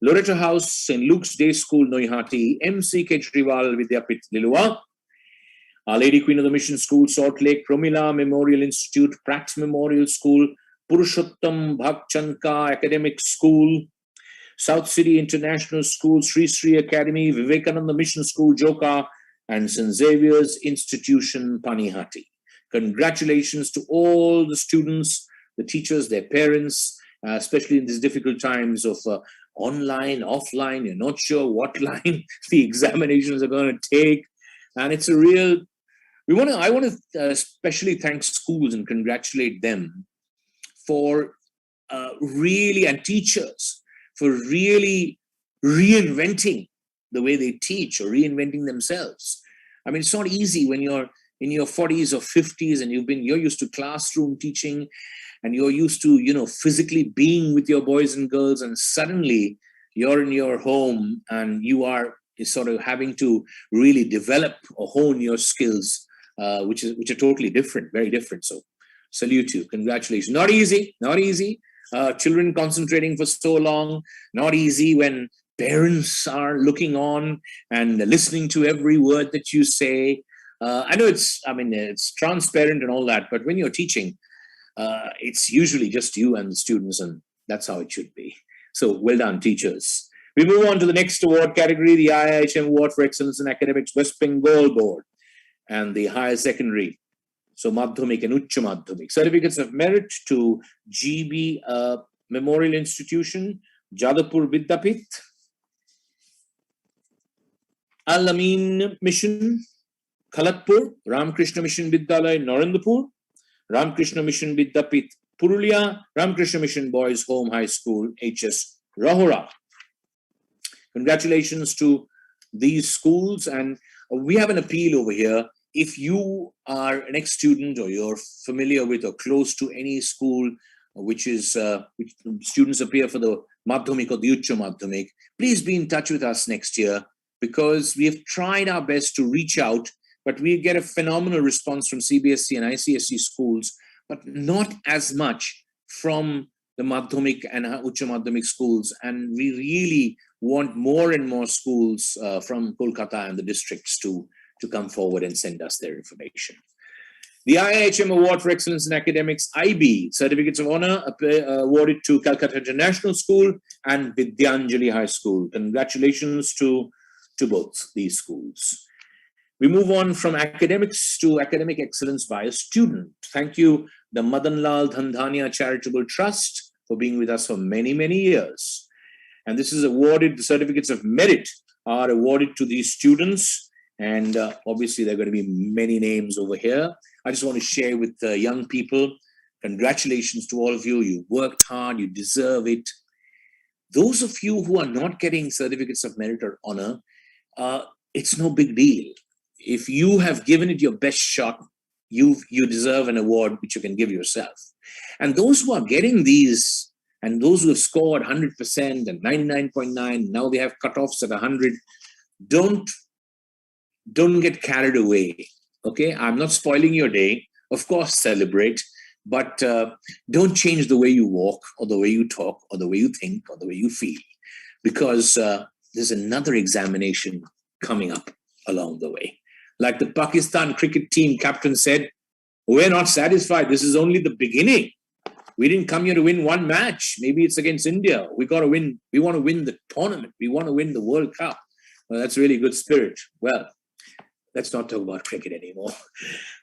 Loreto House, St. Luke's Day School, Noihati, MC Kejriwal Vidyapit, Lilua, Our Lady Queen of the Mission School, Salt Lake, Promila Memorial Institute, Prax Memorial School, Purushottam Bhakchanka Academic School, South City International School, Sri Sri Academy, Vivekananda Mission School, Joka, and St. Xavier's Institution, Panihati. Congratulations to all the students, the teachers, their parents, especially in these difficult times of online, offline. You're not sure what line the examinations are going to take. And it's a real, I want to especially thank schools and congratulate them for really, and teachers for really reinventing the way they teach, or reinventing themselves. I mean, it's not easy when you're in your 40s or 50s and you're used to classroom teaching, and you're used to, physically being with your boys and girls, and suddenly you're in your home and you are sort of having to really develop or hone your skills, which are totally different, very different. So salute you, congratulations. Not easy. Children concentrating for so long, not easy when parents are looking on and listening to every word that you say. I know it's transparent and all that, but when you're teaching, it's usually just you and the students, and that's how it should be. So well done, teachers. We move on to the next award category, the IIHM Award for Excellence in Academics, West Bengal Board, and the higher secondary. So Madhyamik and Ucha Madhyamik. Certificates of merit to GB Memorial Institution, Jadavpur Vidyapit, Al-Amin Mission, Khalatpur, Ramakrishna Mission Vidyalaya, Narendapur, Ramakrishna Mission Vidyapit, Purulia, Ramakrishna Mission Boys Home High School, HS Rahura. Congratulations to these schools. And we have an appeal over here. If you are an ex-student, or you're familiar with or close to any school which students appear for the Madhyamik or the Ucha Madhyamik, please be in touch with us next year, because we have tried our best to reach out, but we get a phenomenal response from CBSE and ICSE schools, but not as much from the Madhyamik and Ucha Madhyamik schools, and we really want more and more schools from Kolkata and the districts to come forward and send us their information. The IIHM Award for Excellence in Academics, IB, Certificates of Honor awarded to Calcutta International School and Vidyanjali High School. Congratulations to both these schools. We move on from academics to academic excellence by a student. Thank you, the Madan Lal Dhandhania Charitable Trust, for being with us for many, many years. And this is awarded, the certificates of merit are awarded to these students. And obviously, there are going to be many names over here. I just want to share with the young people, congratulations to all of you. You worked hard, you deserve it. Those of you who are not getting certificates of merit or honor, it's no big deal. If you have given it your best shot, you deserve an award which you can give yourself. And those who are getting these, and those who have scored 100% and 99.9, now they have cutoffs at 100, don't get carried away. Okay, I'm not spoiling your day. Of course, celebrate, but don't change the way you walk or the way you talk or the way you think or the way you feel, because there's another examination coming up along the way. Like the Pakistan cricket team captain said, we're not satisfied. This is only the beginning. We didn't come here to win one match. Maybe it's against India. We got to win. We want to win the tournament. We want to win the World Cup. Well, that's really good spirit. Well, let's not talk about cricket anymore.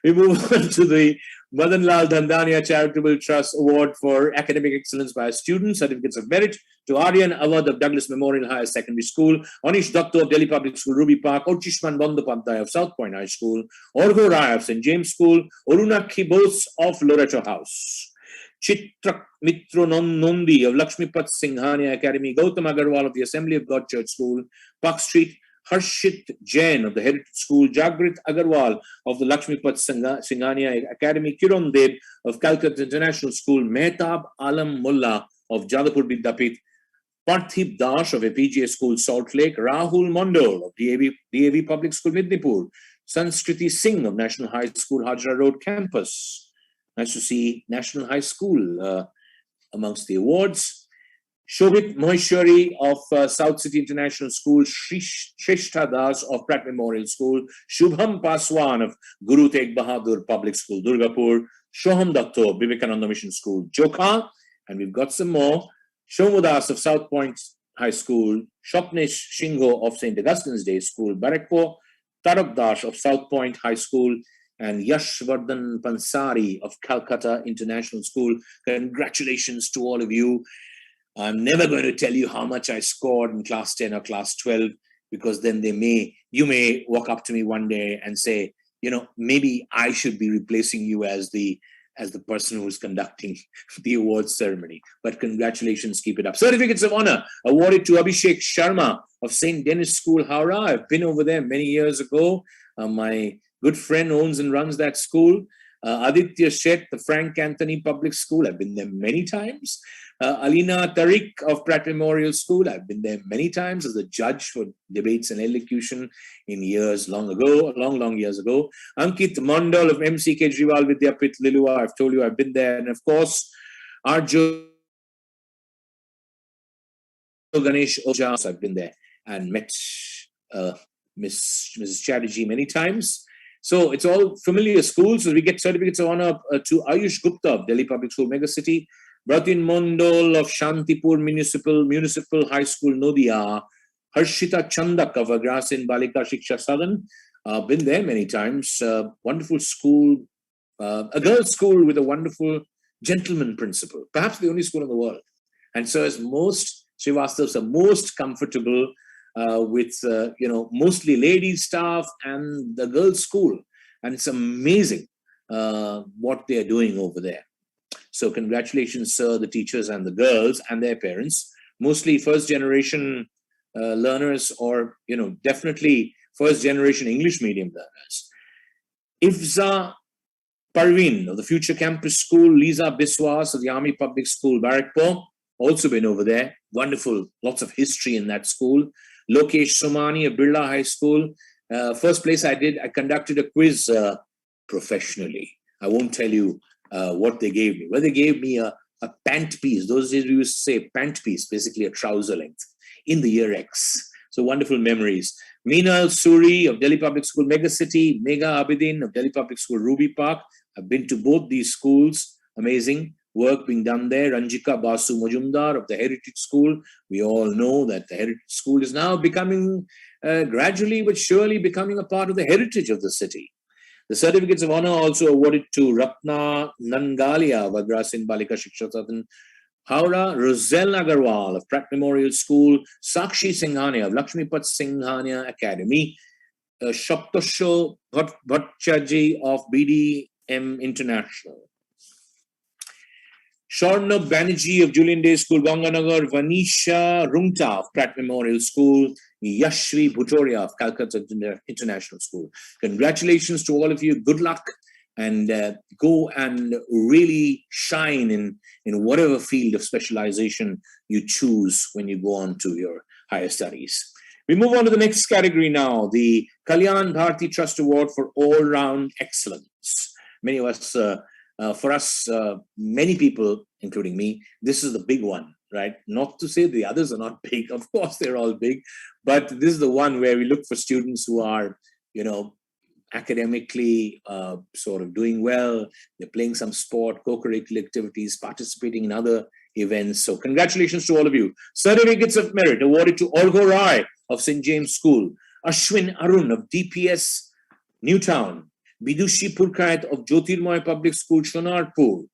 We move on to the Madan Lal Dhandhania Charitable Trust Award for Academic Excellence by a Student, Certificates of Merit to Aryan Awad of Douglas Memorial Higher Secondary School, Anish Datto of Delhi Public School, Ruby Park, Ochishman Bandopandey of South Point High School, Orgo Rai of St. James School, Orunakhi Bose of Loreto House, Chitrak Mitro Nondi of Lakshmipat Singhania Academy, Gautam Agarwal of the Assembly of God Church School, Park Street, Harshit Jain of the Heritage School, Jagrit Agarwal of the Lakshmipat Singhania Academy, Kiran Deb of Calcutta International School, Mehtab Alam Mullah of Jadapur Vidyapith, Parthib Dash of APGA School, Salt Lake, Rahul Mondol of DAV Public School, Midnipur, Sanskriti Singh of National High School, Hajra Road Campus. Nice to see National High School amongst the awards. Shobhit Maheshwari of South City International School, Shrishta Das of Pratt Memorial School, Shubham Paswan of Guru Tegh Bahadur Public School, Durgapur, Shoham Datto, Vivekananda Mission School, Jokha, and we've got some more. Shomudas of South Point High School, Shopnesh Shingo of St. Augustine's Day School, Barakpo, Tarak Das of South Point High School, and Yashvardhan Pansari of Calcutta International School. Congratulations to all of you. I'm never going to tell you how much I scored in class 10 or class 12, because then you may walk up to me one day and say, maybe I should be replacing you as the person who's conducting the awards ceremony. But congratulations, keep it up. Certificates of honor awarded to Abhishek Sharma of St. Denis School, Howrah. I've been over there many years ago. My good friend owns and runs that school. Aditya Shet, the Frank Anthony Public School. I've been there many times. Alina Tariq of Pratt Memorial School. I've been there many times as a judge for debates and elocution in long years ago. Ankit Mandal of MC Kejriwal Vidyapith, Lilua. I've told you I've been there. And of course, Arjo Ganesh Oja. I've been there and met Mrs. Chatterjee many times. So it's all familiar schools. So we get certificates of honor to Ayush Gupta of Delhi Public School, Mega City, Bratin Mondol of Shantipur Municipal High School, Nodia, Harshita Chandak of Agrasin Balika Shiksha Sadan. Been there many times. Wonderful school, a girls' school with a wonderful gentleman principal, perhaps the only school in the world. And so as most Srivastavs are most comfortable with, mostly ladies staff and the girls' school. And it's amazing what they're doing over there. So congratulations, sir, the teachers and the girls and their parents, mostly first-generation learners or, definitely first-generation English medium learners. Ifza Parveen of the Future Campus School, Lisa Biswas of the Army Public School, Barakpur, also been over there. Wonderful, lots of history in that school. Lokesh Somani of Birla High School. First place I conducted a quiz professionally. I won't tell you what they gave me. Well, they gave me a a pant piece. Those days we used to say pant piece, basically a trouser length, in the year X. So wonderful memories. Meena Suri of Delhi Public School Megacity, Megha Abidin of Delhi Public School Ruby Park. I've been to both these schools. Amazing work being done there. Ranjika Basu Majumdar of the Heritage School. We all know that the Heritage School is now becoming, gradually but surely becoming a part of the heritage of the city. The certificates of honor also awarded to Ratna Nangalia of Agrasin Balika Shiksha Sadan Howrah, Roselle Agarwal of Pratt Memorial School, Sakshi Singhania of Lakshmipat Singhania Academy, Shaptosho Bhattacharjee of BDM International, Sharnab Banerjee of Julian Day School, Ganganagar, Vanisha Rungta of Pratt Memorial School, Yashvi Bhutoria of Calcutta International School. Congratulations to all of you. Good luck, and go and really shine in whatever field of specialization you choose when you go on to your higher studies. We move on to the next category now, the Kalyan Bharti Trust Award for All-Round Excellence. Many of us, for us, many people, including me, this is the big one, right? Not to say the others are not big. Of course, they're all big. But this is the one where we look for students who are, academically sort of doing well. They're playing some sport, co-curricular activities, participating in other events. So congratulations to all of you. Certificates of merit awarded to Olgo Rai of St. James School, Ashwin Arun of DPS Newtown, Bidushi Purkayat of Jyotirmoy Public School, Shonarpur,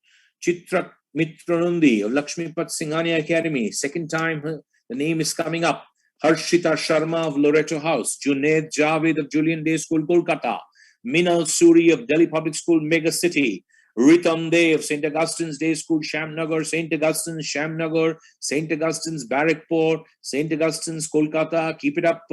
Chitrak Mitranundi of Lakshmipat Singhania Academy. Second time the name is coming up. Harshita Sharma of Loreto House, Junaid Javed of Julian Day School, Kolkata, Minal Suri of Delhi Public School, Mega City, Ritam Day of St. Augustine's Day School, Shamnagar, St. Augustine's, Shamnagar, St. Augustine's, Barrackpore, St. Augustine's, Kolkata. Keep it up.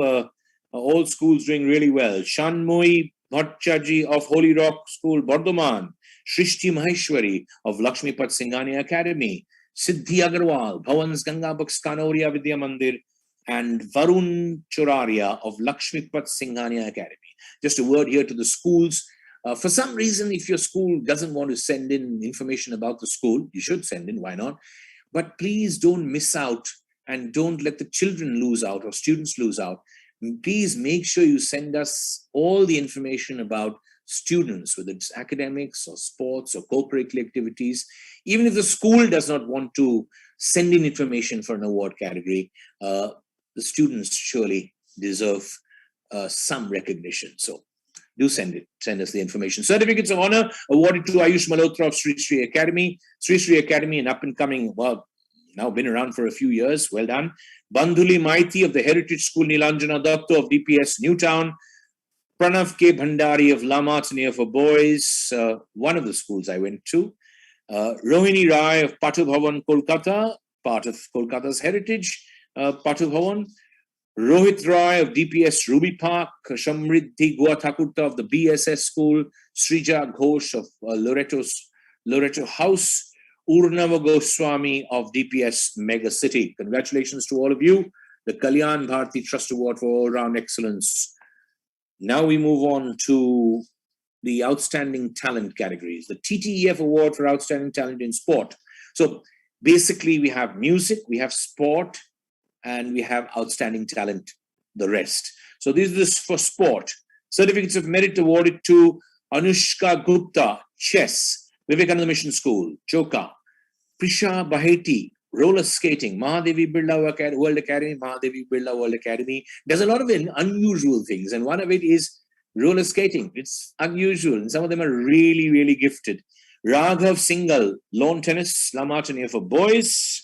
All schools doing really well. Shanmoi Bhattacharjee of Holy Rock School, Bardhaman, Shrishti Maheshwari of Lakshmipat Singhania Academy, Siddhi Agarwal, Bhavans Ganga Baks Kanoria Vidya Mandir, and Varun Choraria of Lakshmipat Singhania Academy. Just a word here to the schools. For some reason, if your school doesn't want to send in information about the school, you should send in, why not? But please don't miss out and don't let the children lose out or students lose out. Please make sure you send us all the information about students, whether it's academics or sports or co-curricular activities. Even if the school does not want to send in information for an award category, the students surely deserve some recognition. So do send us the information. Certificates of honor awarded to Ayush Malhotra of Sri Sri Academy. Sri Sri Academy, an up and coming, well, now been around for a few years. Well done. Bandhuli Maiti of the Heritage School, Nilanjana Datta of DPS Newtown. Pranav K. Bhandari of Lamat near for boys, one of the schools I went to. Rohini Rai of Patu Bhavan, Kolkata, part of Kolkata's heritage. Patu Bhavan, Rohit Rai of DPS Ruby Park, Shamriddhi Gua Thakurta of the BSS School, Srija Ghosh of Loreto House, Urnava Goswami of DPS Mega City. Congratulations to all of you. The Kalyan Bharti Trust Award for All-Round Excellence. Now we move on to the Outstanding Talent categories. The TTEF Award for Outstanding Talent in Sport. So basically we have music, we have sport, and we have outstanding talent, the rest. So this is for sport. Certificates of merit awarded to Anushka Gupta, chess, Vivekananda Mission School, Choka. Prisha Baheti, roller skating, Mahadevi Birla World Academy, Mahadevi Birla World Academy. There's a lot of unusual things, and one of it is roller skating. It's unusual, and some of them are really, really gifted. Raghav Singhal, lawn tennis, Lamartine for boys.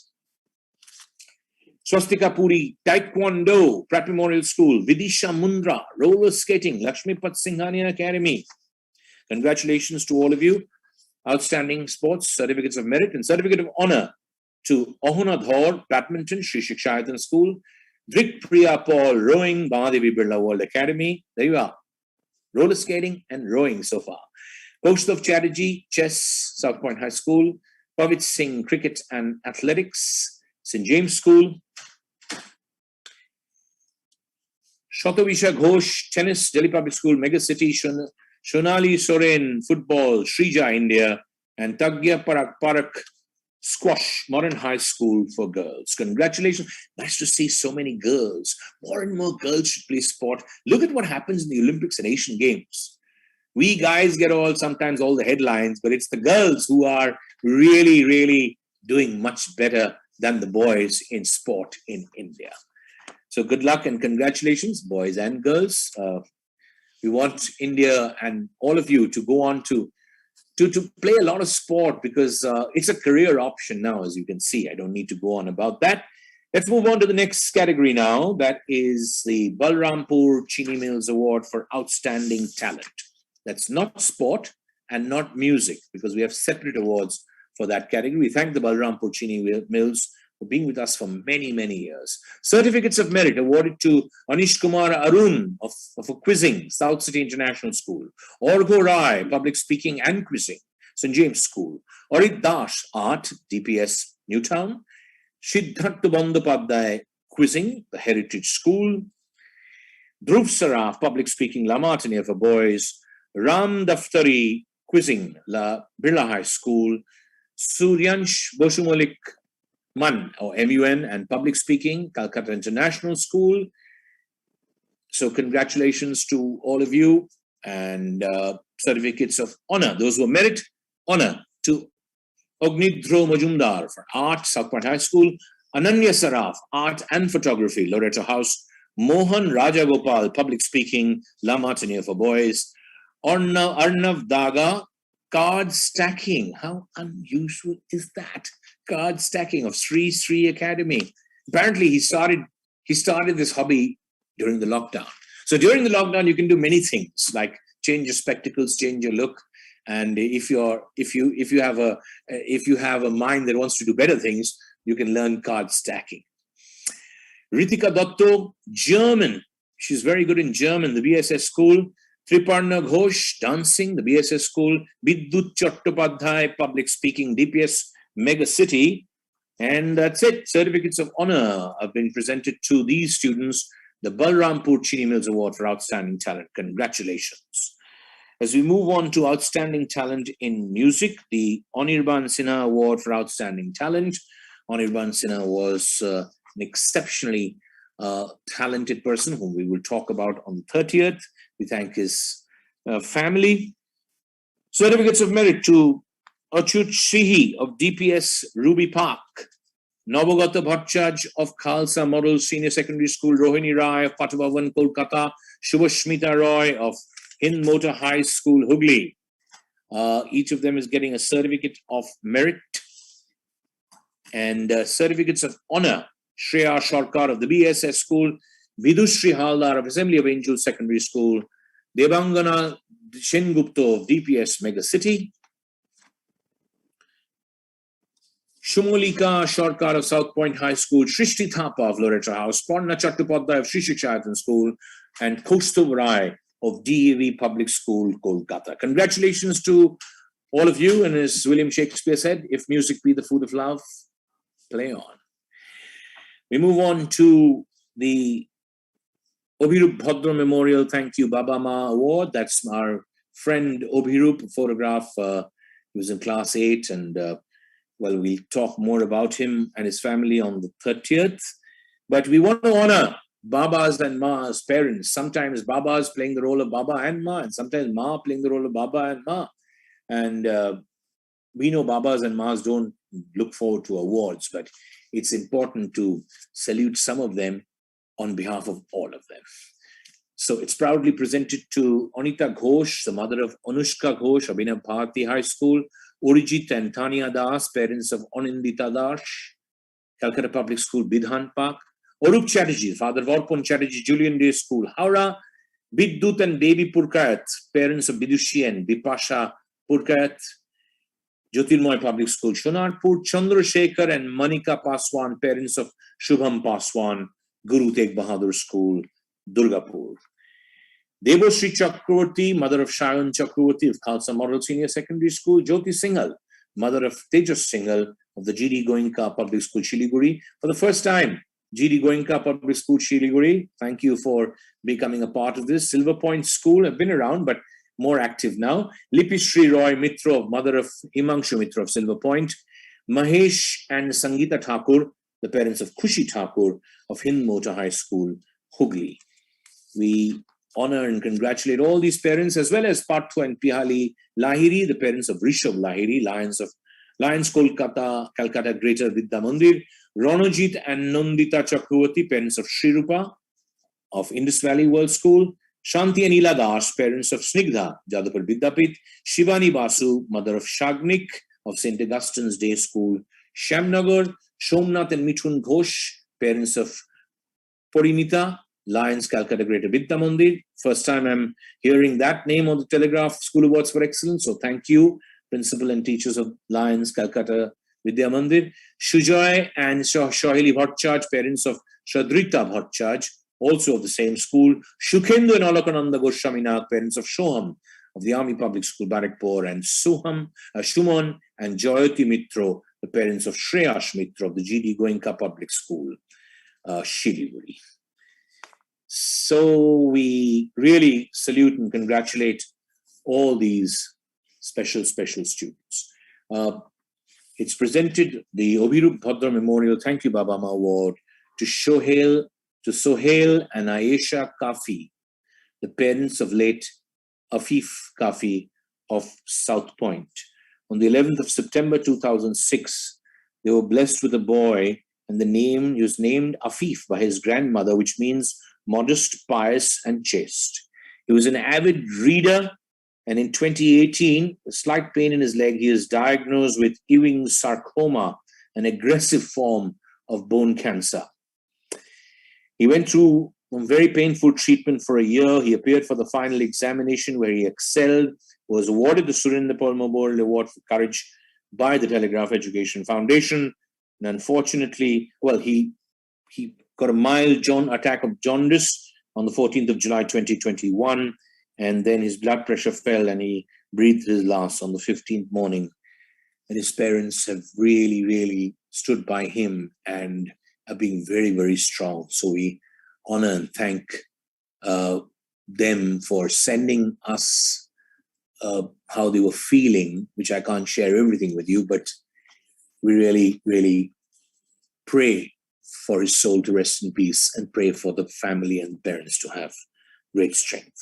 Swastika Puri, Taekwondo, Pratt Memorial School, Vidisha Mundra, roller skating, Lakshmipat Singhania Academy. Congratulations to all of you. Outstanding sports, certificates of merit, and certificate of honor to Ohuna Dhor, badminton, Sri Shikshayatan School, Drik Priya Paul, rowing, Mahadevi Birla World Academy. There you are. Roller skating and rowing so far. Kaustav Chatterjee, chess, South Point High School, Pavit Singh, cricket and athletics, St. James School. Shatavisha Ghosh, tennis, Delhi Public School, Mega City, Shonali Soren, football, Srija, India, and Tagya Parak Squash, Modern High School for Girls. Congratulations. Nice to see so many girls. More and more girls should play sport. Look at what happens in the Olympics and Asian Games. We guys get sometimes all the headlines, but it's the girls who are really, really doing much better than the boys in sport in India. So good luck and congratulations, boys and girls. We want India and all of you to go on to play a lot of sport, because it's a career option now, as you can see. I don't need to go on about that. Let's move on to the next category now. That is the Balrampur Chini Mills Award for Outstanding Talent. That's not sport and not music, because we have separate awards for that category. We thank the Balrampur Chini Mills for being with us for many, many years. Certificates of merit awarded to Anish Kumar Arun of quizzing, South City International School. Orgo Rai, public speaking and quizzing, St. James School. Orit Das, art, DPS, Newtown. Siddhartha Bandopadhyay, quizzing, the Heritage School. Dhruv Saraf, public speaking, La Martiniere for boys. Ram Daftari, quizzing, La Birla High School. Suryansh Bosumolik MUN, or MUN, and public speaking, Calcutta International School. So congratulations to all of you, and certificates of honor. Those who merit honor to Ognidro Majumdar for art, Southport High School. Ananya Saraf, art and photography, Loreto House. Mohan Rajagopal, public speaking, La Martiniere for boys. Arnav Daga, card stacking. How unusual is that? Card stacking of Sri Sri Academy. Apparently he started this hobby during the lockdown. So during the lockdown, you can do many things, like change your spectacles, change your look. And if you have a mind that wants to do better things, you can learn card stacking. Ritika Dotto, German. She's very good in German, the BSS School. Triparna Ghosh, dancing, the BSS School. Biddut Chattopadhyay, public speaking, DPS Mega City. And that's it. Certificates of honor have been presented to these students. The Balrampur Chini Mills Award for Outstanding Talent. Congratulations. As we move on to Outstanding Talent in Music, the Anirban Sinha Award for Outstanding Talent. Anirban Sinha was an exceptionally talented person whom we will talk about on the 30th. We thank his family. Certificates of merit to Achut Sihi of DPS Ruby Park, Navagata Bhattacharya of Khalsa Model Senior Secondary School, Rohini Rai of Patavavan, Kolkata, Shubhashmita Roy of Hind Motor High School, Hooghly. Each of them is getting a certificate of merit. And certificates of honor, Shreya Sharkar of the BSS School, Vidushri Haldar of Assembly of Angels Secondary School, Devangana Shengupta of DPS Mega City, Shumolika Sharkar of South Point High School, Shrishti Thapa of Loreto House, Parna Chattopadhyay of Shri Shikshayatan School, and Kaustav Rai of DEV Public School, Kolkata. Congratulations to all of you, and as William Shakespeare said, if music be the food of love, play on. We move on to the Obhirup Bhadra Memorial Thank You Baba Ma Award. That's our friend Obhirup, photograph. He was in class 8, and we'll talk more about him and his family on the 30th. But we want to honor Babas and Ma's parents. Sometimes Babas playing the role of Baba and Ma, and sometimes Ma playing the role of Baba and Ma. And we know Babas and Mas don't look forward to awards, but it's important to salute some of them on behalf of all of them. So it's proudly presented to Anita Ghosh, the mother of Anushka Ghosh, Abhinav Bharati High School, Urijit and Tania Das, parents of Anindita Das, Calcutta Public School, Bidhan Park, Orup Chatterjee, father of Orpon Chatterjee, Julian Day School, Howrah, Biddut and Devi Purkayat, parents of Bidushi and Bipasha Purkayat, Jyotirmoy Public School, Shonarpur, Chandrasekhar and Manika Paswan, parents of Shubham Paswan, Guru Tegh Bahadur School, Durgapur. Devashri Chakravarti, mother of Shayan Chakravarti of Khalsa Model Senior Secondary School, Jyoti Singhal, mother of Tejas Singhal of the GD Goenka Public School, Shiliguri. For the first time, GD Goenka Public School, Shiliguri, thank you for becoming a part of this. Silver Point School have been around, but more active now. Lipi Sri Roy Mitra, mother of Himanshu Mitra of Silver Point. Mahesh and Sangeeta Thakur, the parents of Khushi Thakur of Hind Motor High School, Hooghly. We honor and congratulate all these parents, as well as Parthu and Pihali Lahiri, the parents of Rishabh Lahiri, Lions Calcutta Greater Vidya Mandir, Ronojit and Nandita Chakravarti, parents of Shrirupa of Indus Valley World School, Shanti and Ila Das, parents of Snigdha, Jadavpur Vidyapit, Shivani Basu, mother of Shagnik of St. Augustine's Day School, Shamnagar, Somnath and Mithun Ghosh, parents of Porinita, Lions Calcutta Greater Vidya Mandir. First time I'm hearing that name on the Telegraph School Awards for Excellence, so thank you, principal and teachers of Lions Calcutta Vidya Mandir. Shujoy and Shohili Bhattacharya, parents of Shadrita Bhattacharya, also of the same school. Shukhendu and Alakananda Goswaminath, parents of Shoham of the Army Public School, Barakpur, and Shumon and Joyati Mitro, the parents of Shreyash Mitra of the GD Goenka Public School, Shiliguri. So we really salute and congratulate all these special students. It's presented the Obhirup Bhadra Memorial Thank You Baba Ma Award to Sohail and Ayesha Kafi, the parents of late Afif Kafi of South Point. On the 11th of September 2006, they were blessed with a boy, and he was named Afif by his grandmother, which means modest, pious, and chaste. He was an avid reader, and in 2018, a slight pain in his leg, he is diagnosed with Ewing's sarcoma, an aggressive form of bone cancer. He went through very painful treatment for a year. He appeared for the final examination where he excelled, was awarded the Surendra Memorial Award for Courage by the Telegraph Education Foundation. And unfortunately, he got a mild attack of jaundice on the 14th of July 2021, and then his blood pressure fell and he breathed his last on the 15th morning. And his parents have really, really stood by him and are being very, very strong. So we honor and thank them for sending us how they were feeling, which I can't share everything with you, but we really, really pray for his soul to rest in peace and pray for the family and parents to have great strength.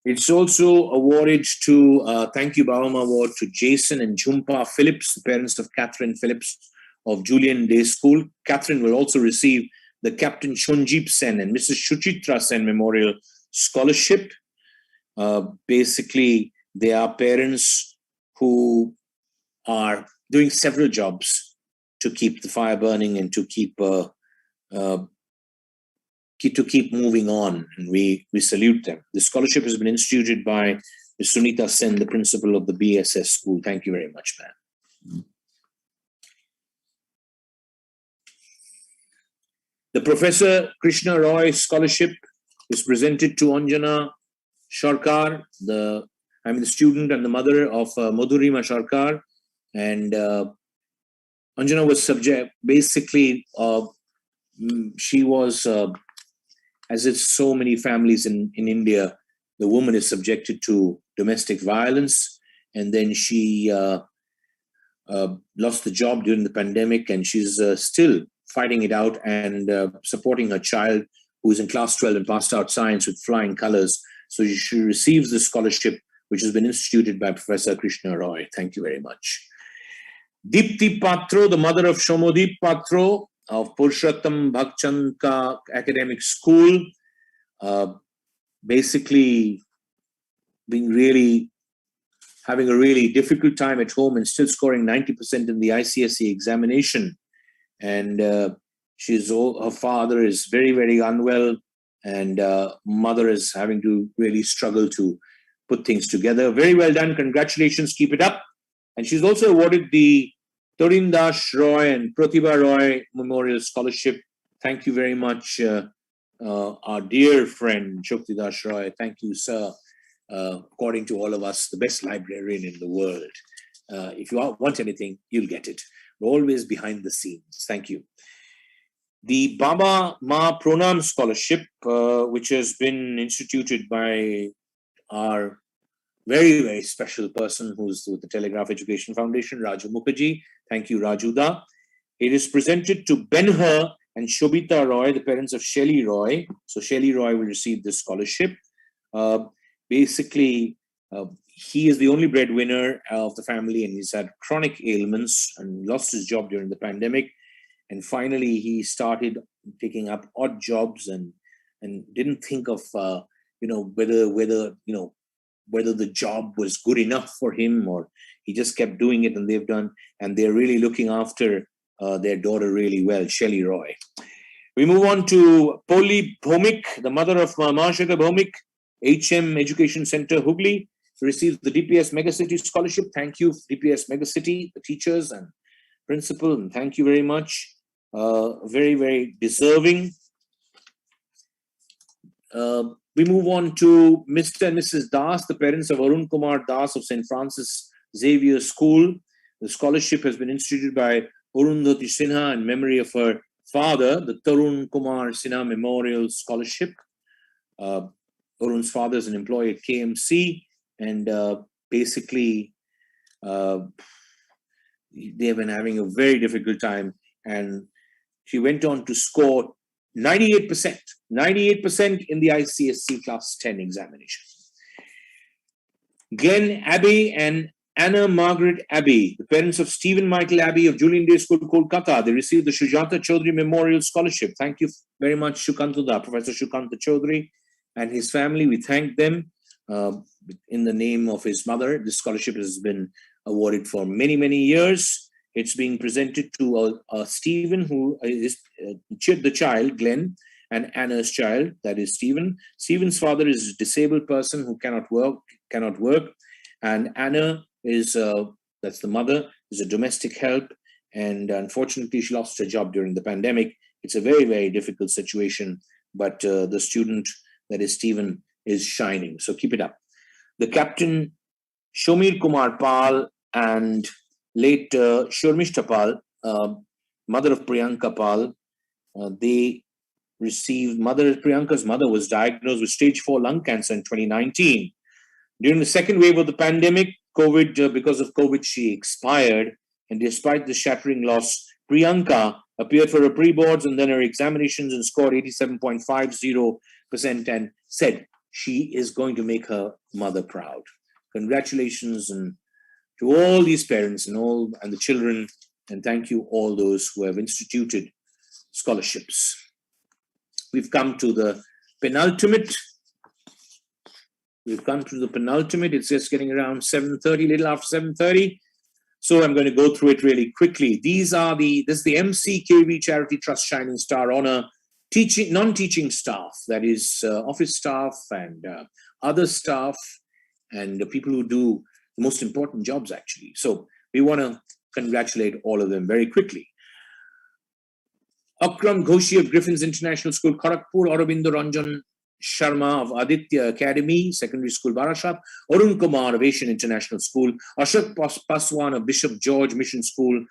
It's also awarded to Thank You Baba Award to Jason and Jhumpa Phillips, the parents of Catherine Phillips of Julian Day School. Catherine will also receive the Captain Shunjeep Sen and Mrs. Shuchitra Sen Memorial Scholarship. Basically, they are parents who are doing several jobs to keep the fire burning and to keep moving on, and we salute them. The scholarship has been instituted by Ms. Sunita Sen, the principal of the BSS school. Thank you very much, ma'am. The Professor Krishna Roy Scholarship is presented to Anjana Sharkar. I'm the student and the mother of Madhurima Sharkar, and Anjana was she was, as it's so many families in India, the woman is subjected to domestic violence, and then she lost the job during the pandemic, and she's still fighting it out and supporting her child who is in class 12 and passed out science with flying colors. So she receives the scholarship, which has been instituted by Professor Krishna Roy. Thank you very much. Deepti Patro, the mother of Shomodeep Patro of Purushottam Bhakchandka Academic School, basically having a really difficult time at home and still scoring 90% in the ICSE examination. And her father is very, very unwell, and mother is having to really struggle to put things together. Very well done. Congratulations. Keep it up. And she's also awarded the Torindash Roy and Pratibha Roy Memorial Scholarship. Thank you very much, our dear friend Shuktidash Roy. Thank you, sir. According to all of us, the best librarian in the world. If you want anything, you'll get it. We're always behind the scenes. Thank you. The Baba Ma Pronam Scholarship, which has been instituted by our very, very special person who's with the Telegraph Education Foundation, Raju Mukherjee. Thank you, Rajuda. It is presented to Ben-Hur and Shobita Roy, the parents of Shelley Roy. So Shelley Roy will receive this scholarship. Basically, he is the only breadwinner of the family, and he's had chronic ailments and lost his job during the pandemic. And finally, he started taking up odd jobs and didn't think of whether the job was good enough for him, or he just kept doing it, and they're really looking after their daughter really well, Shelley Roy. We move on to Polly Bhomik, the mother of Mahashika Bhomik, HM Education Center, Hooghly, receives the DPS Megacity Scholarship. Thank you, DPS Megacity, the teachers and principal, and thank you very much. Very, very deserving. We move on to Mr. and Mrs. Das, the parents of Arun Kumar Das of St. Francis Xavier School. The scholarship has been instituted by Arundhati Sinha in memory of her father, the Tarun Kumar Sinha Memorial Scholarship. Arun's father is an employee at KMC, and basically they've been having a very difficult time, and she went on to score 98% in the ICSC Class 10 examination. Glenn Abbey and Anna Margaret Abbey, the parents of Stephen Michael Abbey of Julian Day School, Kolkata, they received the Shujata Chaudhary Memorial Scholarship. Thank you very much, Shukantuda, Professor Shukanta Chaudhary and his family. We thank them in the name of his mother. This scholarship has been awarded for many, many years. It's being presented to Stephen, who is the child, Glenn, and Anna's child, that is Stephen. Stephen's father is a disabled person who cannot work, and Anna is, that's the mother, is a domestic help, and unfortunately she lost her job during the pandemic. It's a very, very difficult situation, but the student, that is Stephen, is shining, so keep it up. The captain, Shomir Kumar Pal, and late Shurmishta Pal, mother of Priyanka Pal, they received, Priyanka's mother was diagnosed with stage 4 lung cancer in 2019. During the second wave of the pandemic, because of COVID, she expired. And despite the shattering loss, Priyanka appeared for her pre-boards and then her examinations and scored 87.50% and said she is going to make her mother proud. Congratulations to all these parents and the children, and thank you all those who have instituted scholarships. We've come to the penultimate. It's just getting around 7:30, little after 7:30. So I'm going to go through it really quickly. This is the MCKV Charity Trust Shining Star Honor non-teaching staff, that is office staff and other staff and the people who do the most important jobs, actually. So we want to congratulate all of them very quickly. Akram Ghoshi of Griffins International School, Kharagpur, Aurobindo Ranjan Sharma of Aditya Academy, Secondary School, Barashat, Arun Kumar of Asian International School, Ashok Paswan of Bishop George Mission School,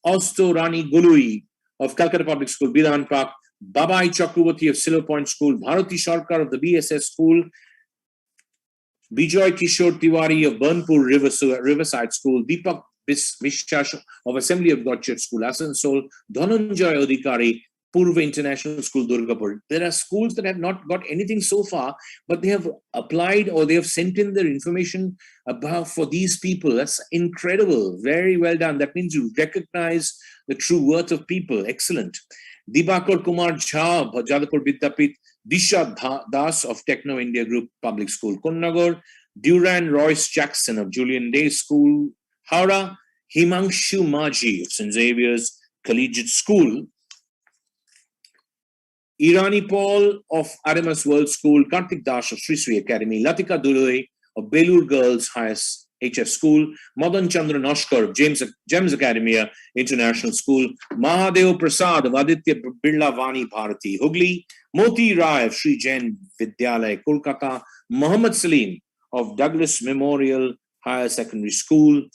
Austo Rani Gului of Calcutta Public School, Bidhan Park, Babai Chakravarti of Silver Point School, Bharati Sharkar of the BSS School, Bijoy Kishore Tiwari of Burnpur Riverside School, Deepak Vishwash of Assembly of God Church School, Asansol, Dhananjay Adhikari, Purva International School, Durgapur. There are schools that have not got anything so far, but they have applied or they have sent in their information for these people. That's incredible. Very well done. That means you recognize the true worth of people. Excellent. Dibakar Kumar Jha of Jadavpur Vidyapit, Disha Das of Techno India Group Public School, Kunnagar, Duran Royce Jackson of Julian Day School, Howrah, Himanshu Maji of St. Xavier's Collegiate School, Irani Paul of Arimas World School, Kartik Dash of Sri Sri Academy, Latika Duloi of Belur Girls Highest HF School, Madan Chandra Noshkar of Gems Academia International School, Mahadev Prasad of Aditya Birla Vani Bharati, Hooghly, Moti Rai of Sri Jain Vidyalaya, Kolkata, Muhammad Salim of Douglas Memorial Higher Secondary School,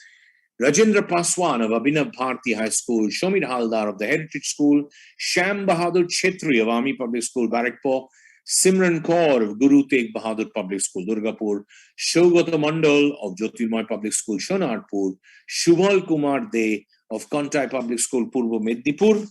Rajendra Paswan of Abhinav Bharati High School, Shomir Haldar of the Heritage School, Sham Bahadur Chetri of Army Public School, Barrackpore, Simran Kaur of Guru Tegh Bahadur Public School, Durgapur, Shogata Mandal of Jyotirmoy Public School, Shonarpur, Shubhal Kumar De of Kontai Public School, Purbo Mednipur,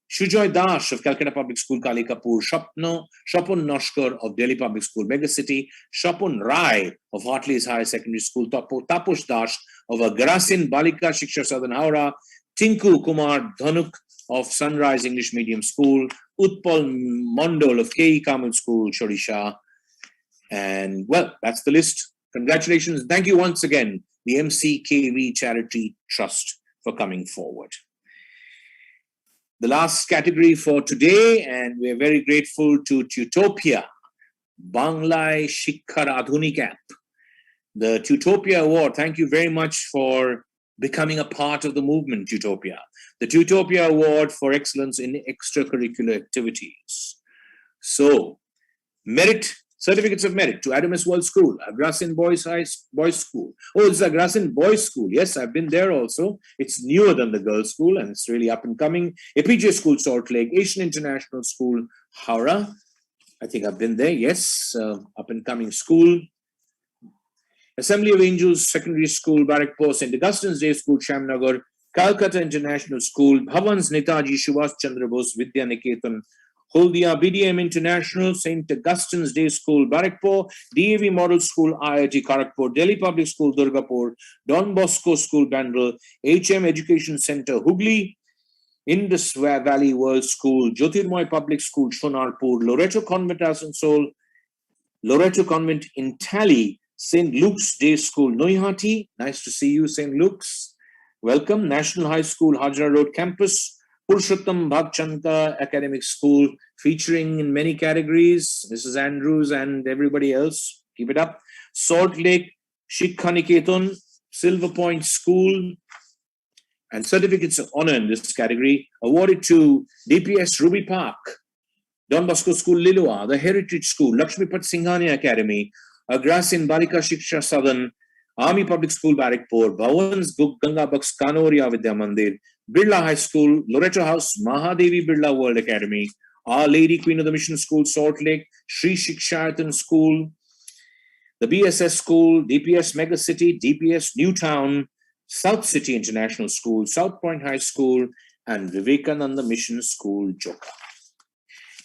Shujoy Dash of Calcutta Public School, Kalikapur, Shapun Noshkar of Delhi Public School, Megacity, Shapun Rai of Hartley's High Secondary School, Tapush Dash of Agrasin Balika Shiksha Southern Howrah, Tinku Kumar Dhanuk of Sunrise English Medium School, Utpal Mondol of K.E. Kamal School, Shodisha. And well, that's the list. Congratulations. Thank you once again, the MCKV Charity Trust, for coming forward. The last category for today, and we're very grateful to Tutopia, Banglai Shikkar Adhunik app. The Tutopia Award, thank you very much for becoming a part of the movement, Tutopia. The Tutopia Award for Excellence in Extracurricular Activities. So, merit, certificates of merit to Adamus World School, Agrasin Boys School. Oh, it's Agrasin Boys School. Yes, I've been there also. It's newer than the girls' school and it's really up and coming. APJ School, Salt Lake, Asian International School, Howrah. I think I've been there. Yes, up and coming school. Assembly of Angels Secondary School, Barakpur, St. Augustine's Day School, Shamnagar, Calcutta International School, Bhavan's Netaji Subhash Chandra Bose Vidya Niketan, Holdia BDM International, St. Augustine's Day School, Barakpur, DAV Model School, IIT Kharagpur, Delhi Public School, Durgapur, Don Bosco School, Bandra, HM Education Center, Hooghly, Indus Valley World School, Jyotirmoy Public School, Shonarpur, Loreto Convent Asansol, Loreto Convent in Tally, St. Luke's Day School, Noihati. Nice to see you, St. Luke's. Welcome. National High School, Hajra Road Campus. Purushottam Bhagchandka Academic School, featuring in many categories. Mrs. Andrews and everybody else. Keep it up. Salt Lake Shikha Niketan, Silver Point School. And certificates of honor in this category awarded to DPS Ruby Park, Don Bosco School, Lilua, the Heritage School, Lakshmipat Singhania Academy, Agrasin Balika Shiksha Southern, Army Public School, Barakpur, Bhavan's Ganga Bucks Kanoria Vidya Mandir, Birla High School, Loreto House, Mahadevi Birla World Academy, Our Lady Queen of the Mission School, Salt Lake, Sri Shikshayatan School, the BSS School, DPS Mega City, DPS Newtown, South City International School, South Point High School, and Vivekananda Mission School, Joka.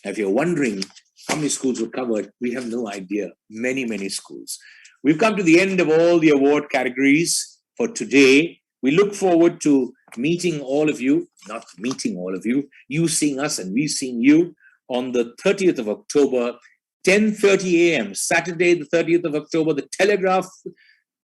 If you're wondering how many schools were covered, we have no idea. Many, many schools. We've come to the end of all the award categories for today. We look forward to meeting all of you, not meeting all of you, you seeing us and we seeing you on the 30th of October, 10:30 a.m., Saturday, the 30th of October, the Telegraph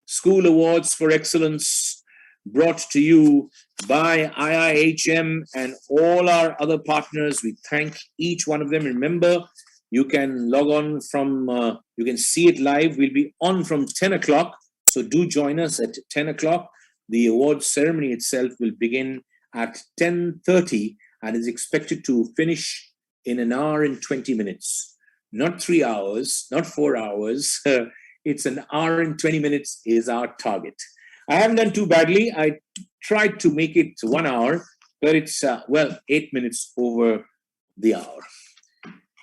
School Awards for Excellence, brought to you by IIHM and all our other partners. We thank each one of them. Remember, you can log on from, you can see it live. We'll be on from 10 o'clock. So do join us at 10 o'clock. The awards ceremony itself will begin at 10:30 and is expected to finish in an hour and 20 minutes. Not 3 hours, not 4 hours. It's an hour and 20 minutes is our target. I haven't done too badly. I tried to make it 1 hour, but it's, 8 minutes over the hour.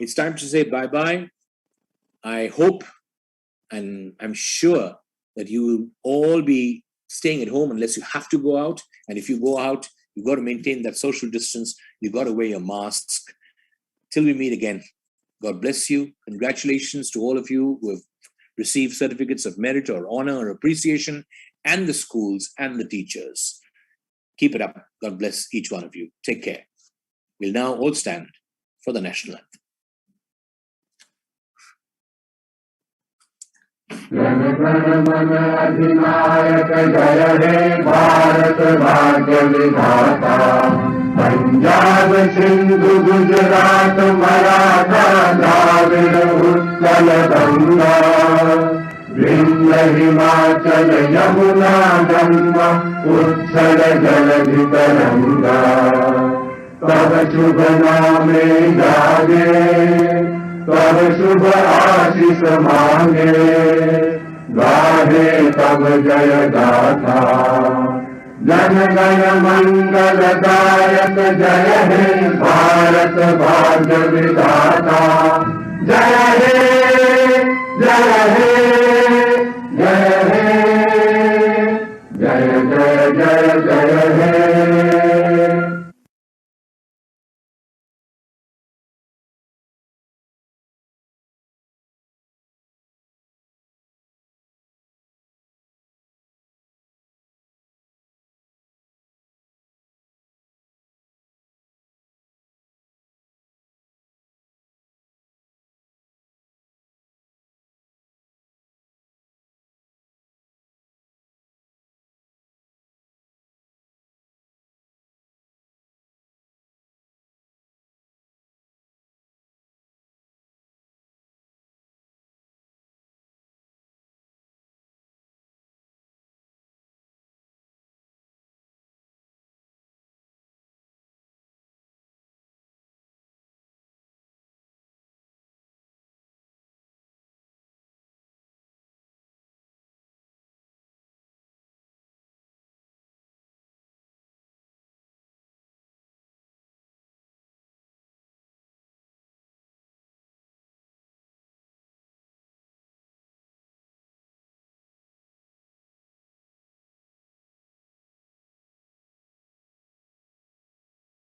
It's time to say bye-bye. I hope and I'm sure that you will all be staying at home unless you have to go out. And if you go out, you've got to maintain that social distance. You've got to wear your masks. Till we meet again, God bless you. Congratulations to all of you who have received certificates of merit or honor or appreciation, and the schools and the teachers. Keep it up. God bless each one of you. Take care. We'll now all stand for the national anthem. Jana Gana मन अधिनायक जय हे भारत भाग्य विधाता पंजाब सिंधु गुजरात मराठा द्राविड़ उत्कल गंगा विंध्य हिमाचल यमुना गंगा उत्कल जलधि तरंगा तब शुभ नामे जागे तब शुभ आशीष मांगे गाहे तब जय गाथा जन गण मंगलदायक जय हे भारत भाग्य विधाता जय हे